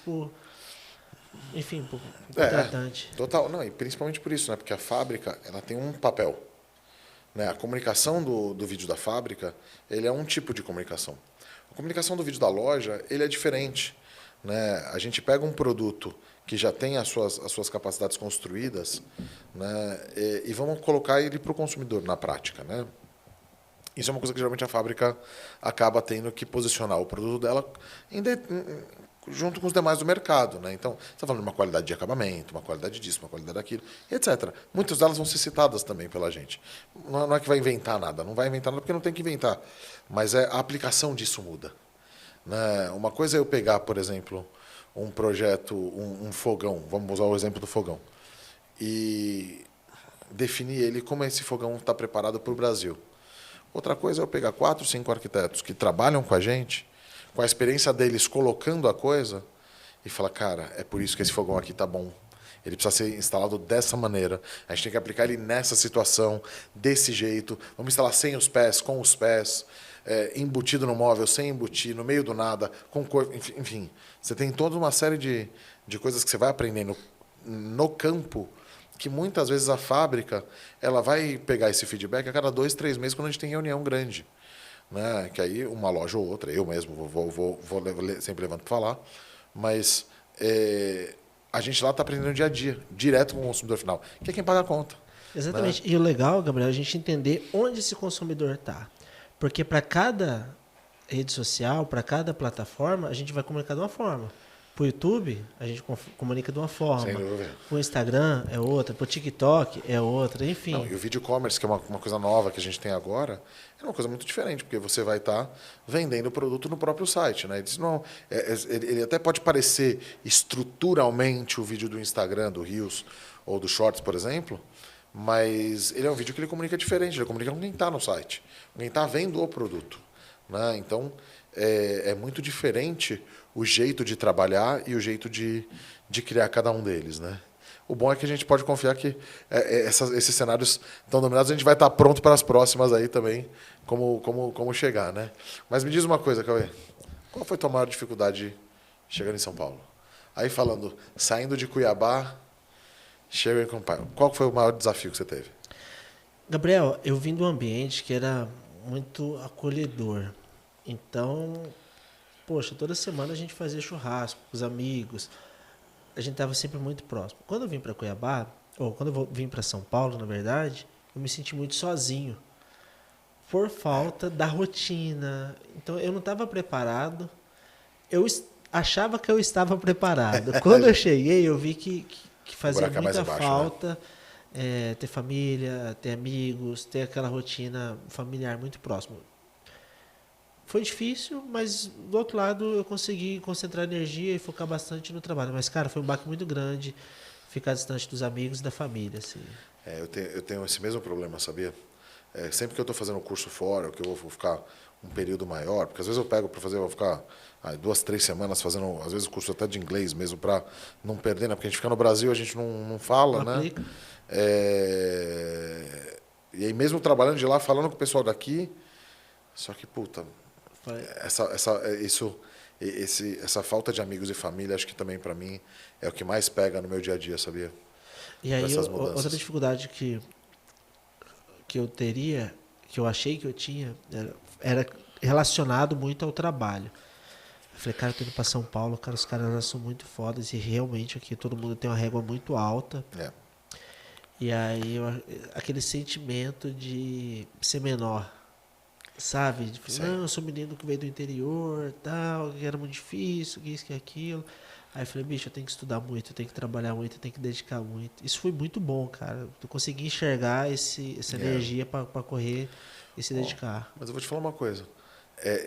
enfim, pro contratante. Total. Não, e principalmente por isso, né? Porque a fábrica, ela tem um papel. Né? A comunicação do vídeo da fábrica, ele é um tipo de comunicação. A comunicação do vídeo da loja, ele é diferente. Né? A gente pega um produto que já tem as suas capacidades construídas, né? E vamos colocar ele para o consumidor na prática. Né? Isso é uma coisa que geralmente a fábrica acaba tendo que posicionar o produto dela junto com os demais do mercado. Né? Então, você está falando de uma qualidade de acabamento, uma qualidade disso, uma qualidade daquilo, etc. Muitas delas vão ser citadas também pela gente. Não é que vai inventar nada, não vai inventar nada porque não tem que inventar, mas a aplicação disso muda. Né? Uma coisa é eu pegar, por exemplo, um projeto, um fogão, vamos usar o exemplo do fogão, e definir ele como esse fogão está preparado para o Brasil. Outra coisa é eu pegar 4, 5 arquitetos que trabalham com a gente, com a experiência deles colocando a coisa, e falar, cara, é por isso que esse fogão aqui tá bom. Ele precisa ser instalado dessa maneira. A gente tem que aplicar ele nessa situação, desse jeito. Vamos instalar sem os pés, com os pés, embutido no móvel, sem embutir, no meio do nada, com cor. Enfim, você tem toda uma série de coisas que você vai aprendendo no campo, que muitas vezes a fábrica ela vai pegar esse feedback a cada 2, 3 meses quando a gente tem reunião grande. Né? Que aí uma loja ou outra, eu mesmo sempre levanto para falar, mas a gente lá está aprendendo dia a dia, direto com o consumidor final, que é quem paga a conta. Né? Exatamente. E o legal, Gabriel, é a gente entender onde esse consumidor está. Porque para cada rede social, para cada plataforma, a gente vai comunicar de uma forma. Para o YouTube, a gente comunica de uma Sem forma. dúvida. Para o Instagram é outra. Para o TikTok é outra. Não, Enfim. e o video commerce, que é uma coisa nova que a gente tem agora, é uma coisa muito diferente, porque você vai estar vendendo o produto no próprio site. Né? Ele até pode parecer estruturalmente o vídeo do Instagram, do Reels ou do Shorts, por exemplo, mas ele é um vídeo que ele comunica diferente, ele comunica com quem está no site, com quem está vendo o produto. Né? Então, é muito diferente o jeito de trabalhar e o jeito de criar cada um deles. Né? O bom é que a gente pode confiar que esses cenários estão dominados, a gente vai estar pronto para as próximas aí também, como chegar. Né? Mas me diz uma coisa, Cauê, qual foi a tua maior dificuldade chegando em São Paulo? Aí falando, saindo de Cuiabá, chegando em São Paulo, qual foi o maior desafio que você teve? Gabriel, eu vim de um ambiente que era muito acolhedor. Então, poxa, toda semana a gente fazia churrasco com os amigos. A gente estava sempre muito próximo. Quando eu vim para Cuiabá, ou quando eu vim para São Paulo, na verdade, eu me senti muito sozinho. Por falta da rotina. Então, eu não estava preparado. Eu achava que eu estava preparado. Quando eu cheguei, eu vi que fazia muita Embaixo, falta ter família, ter amigos, ter aquela rotina familiar muito próxima. Foi difícil, mas do outro lado eu consegui concentrar energia e focar bastante no trabalho. Mas, cara, foi um baque muito grande ficar distante dos amigos e da família. Assim. Eu tenho esse mesmo problema, sabia? Sempre que eu estou fazendo curso fora, que eu vou ficar um período maior, porque às vezes eu pego para fazer, eu vou ficar 2, 3 semanas fazendo, às vezes, curso até de inglês mesmo, para não perder, né? Porque a gente fica no Brasil, a gente não fala, Não né? aplica. E aí mesmo trabalhando de lá, falando com o pessoal daqui, só que, puta, Foi. essa falta de amigos e família, acho que também para mim é o que mais pega no meu dia a dia, sabia? E aí, Essas outra mudanças. dificuldade que eu teria, que eu achei que eu tinha, era relacionado muito ao trabalho. Eu falei, cara, eu tô indo pra São Paulo, cara, os caras lá são muito fodas e realmente aqui todo mundo tem uma régua muito alta. É. E aí, aquele sentimento de ser menor, sabe? De falar, não, eu sou menino que veio do interior, tal, que era muito difícil, que isso, que aquilo. Aí eu falei, bicho, eu tenho que estudar muito, eu tenho que trabalhar muito, eu tenho que dedicar muito. Isso foi muito bom, cara. Eu consegui enxergar essa energia para correr e se dedicar. Mas eu vou te falar uma coisa.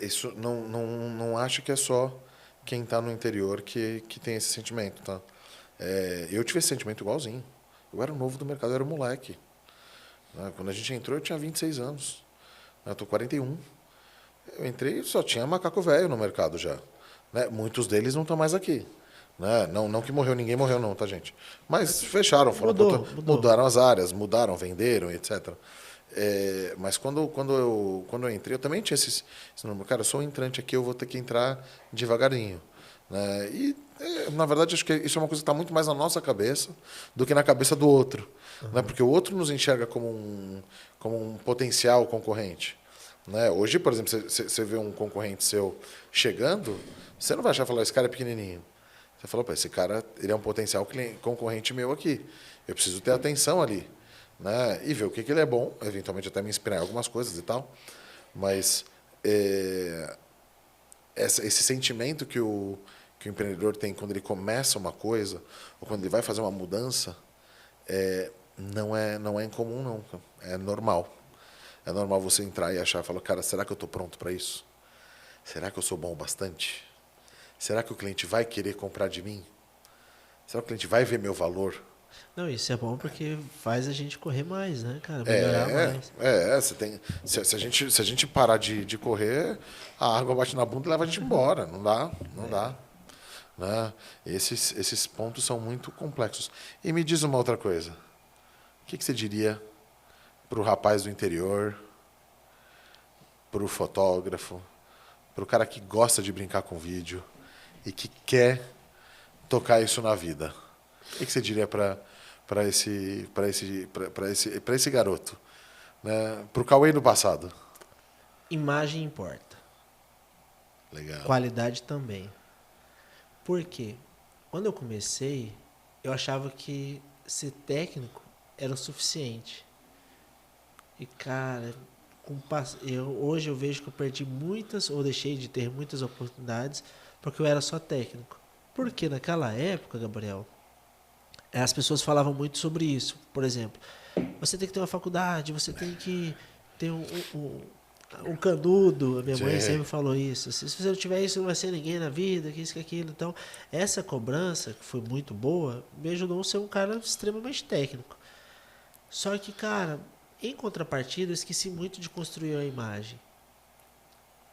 Isso não acho que é só quem está no interior que tem esse sentimento, tá? Eu tive esse sentimento igualzinho. Eu era novo do mercado, eu era moleque. Né? Quando a gente entrou, eu tinha 26 anos. Eu estou 41. Eu entrei e só tinha macaco velho no mercado já. Né? Muitos deles não estão mais aqui. Né? Não que morreu, ninguém morreu não, tá, gente? Mas fecharam, Mudou. mudaram as áreas, mudaram, venderam, etc. Mas quando eu entrei, eu também tinha esse número. Cara, eu sou um entrante aqui, eu vou ter que entrar devagarinho. Né? E, na verdade, acho que isso é uma coisa que está muito mais na nossa cabeça do que na cabeça do outro. Né? Porque o outro nos enxerga como um potencial concorrente. Né? Hoje, por exemplo, você vê um concorrente seu chegando, você não vai achar e falar, esse cara é pequenininho. Você falou, esse cara ele é um potencial concorrente meu aqui. Eu preciso ter atenção ali. Né? E ver o que ele é bom, eventualmente até me inspirar em algumas coisas e tal. Mas esse sentimento que o empreendedor tem quando ele começa uma coisa, ou quando ele vai fazer uma mudança, não é incomum, não. É normal. É normal você entrar e achar, falar, cara, será que eu estou pronto para isso? Será que eu sou bom o bastante? Será que o cliente vai querer comprar de mim? Será que o cliente vai ver meu valor? Não, isso é bom porque faz a gente correr mais, né, cara? Melhorar mais. Se a gente parar de correr, a água bate na bunda e leva a gente embora. Não dá. Né? Esses pontos são muito complexos. E me diz uma outra coisa. O que você diria para o rapaz do interior, para o fotógrafo, para o cara que gosta de brincar com vídeo e que quer tocar isso na vida? O que você diria para esse garoto? Né? Para o Cauê do passado? Imagem importa. Legal. Qualidade também. Por quê? Quando eu comecei, eu achava que ser técnico era o suficiente. E, cara, hoje eu vejo que eu perdi muitas, ou deixei de ter muitas oportunidades, porque eu era só técnico. Porque naquela época, Gabriel, as pessoas falavam muito sobre isso. Por exemplo, você tem que ter uma faculdade, você tem que ter um canudo. A minha mãe sempre falou isso. Se você não tiver isso, não vai ser ninguém na vida, que isso, que aquilo. Então, essa cobrança, que foi muito boa, me ajudou a ser um cara extremamente técnico. Só que, cara, em contrapartida, eu esqueci muito de construir a imagem.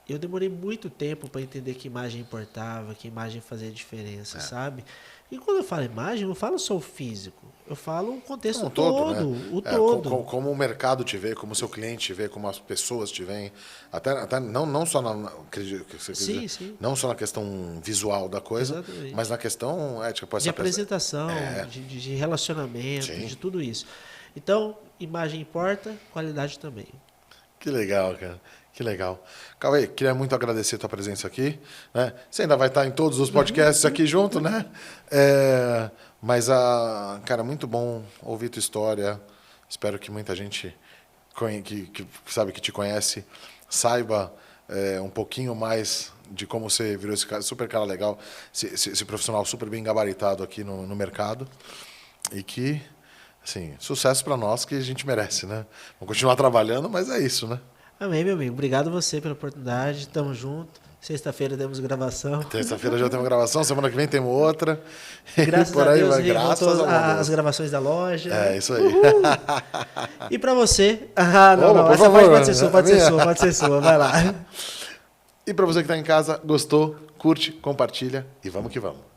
Eu demorei muito tempo para entender que imagem importava, que imagem fazia diferença, sabe? E quando eu falo imagem, eu não falo só o físico. Eu falo o contexto todo, né? o todo. Como o mercado te vê, como o seu cliente te vê, como as pessoas te veem. Até não só não só na questão visual da coisa, Exatamente. Mas na questão de apresentação, de relacionamento, de tudo isso. Então, imagem importa, qualidade também. Que legal, cara. Que legal. Cauê, queria muito agradecer a tua presença aqui. Né? Você ainda vai estar em todos os podcasts aqui junto, né? Mas, cara, muito bom ouvir tua história. Espero que muita gente que sabe que te conhece saiba um pouquinho mais de como você virou esse cara, super cara legal, esse profissional super bem gabaritado aqui no mercado. E que, assim, sucesso para nós que a gente merece, né? Vamos continuar trabalhando, mas é isso, né? Amém, meu amigo. Obrigado a você pela oportunidade. Tamo junto. Sexta-feira temos gravação. Terça-feira já temos gravação, semana que vem temos outra. Graças por a aí Deus, vai, graças a as gravações da loja. É, isso aí. E pra você... não, por essa favor, pode ser sua, vai lá. E pra você que tá em casa, gostou, curte, compartilha e vamos que vamos.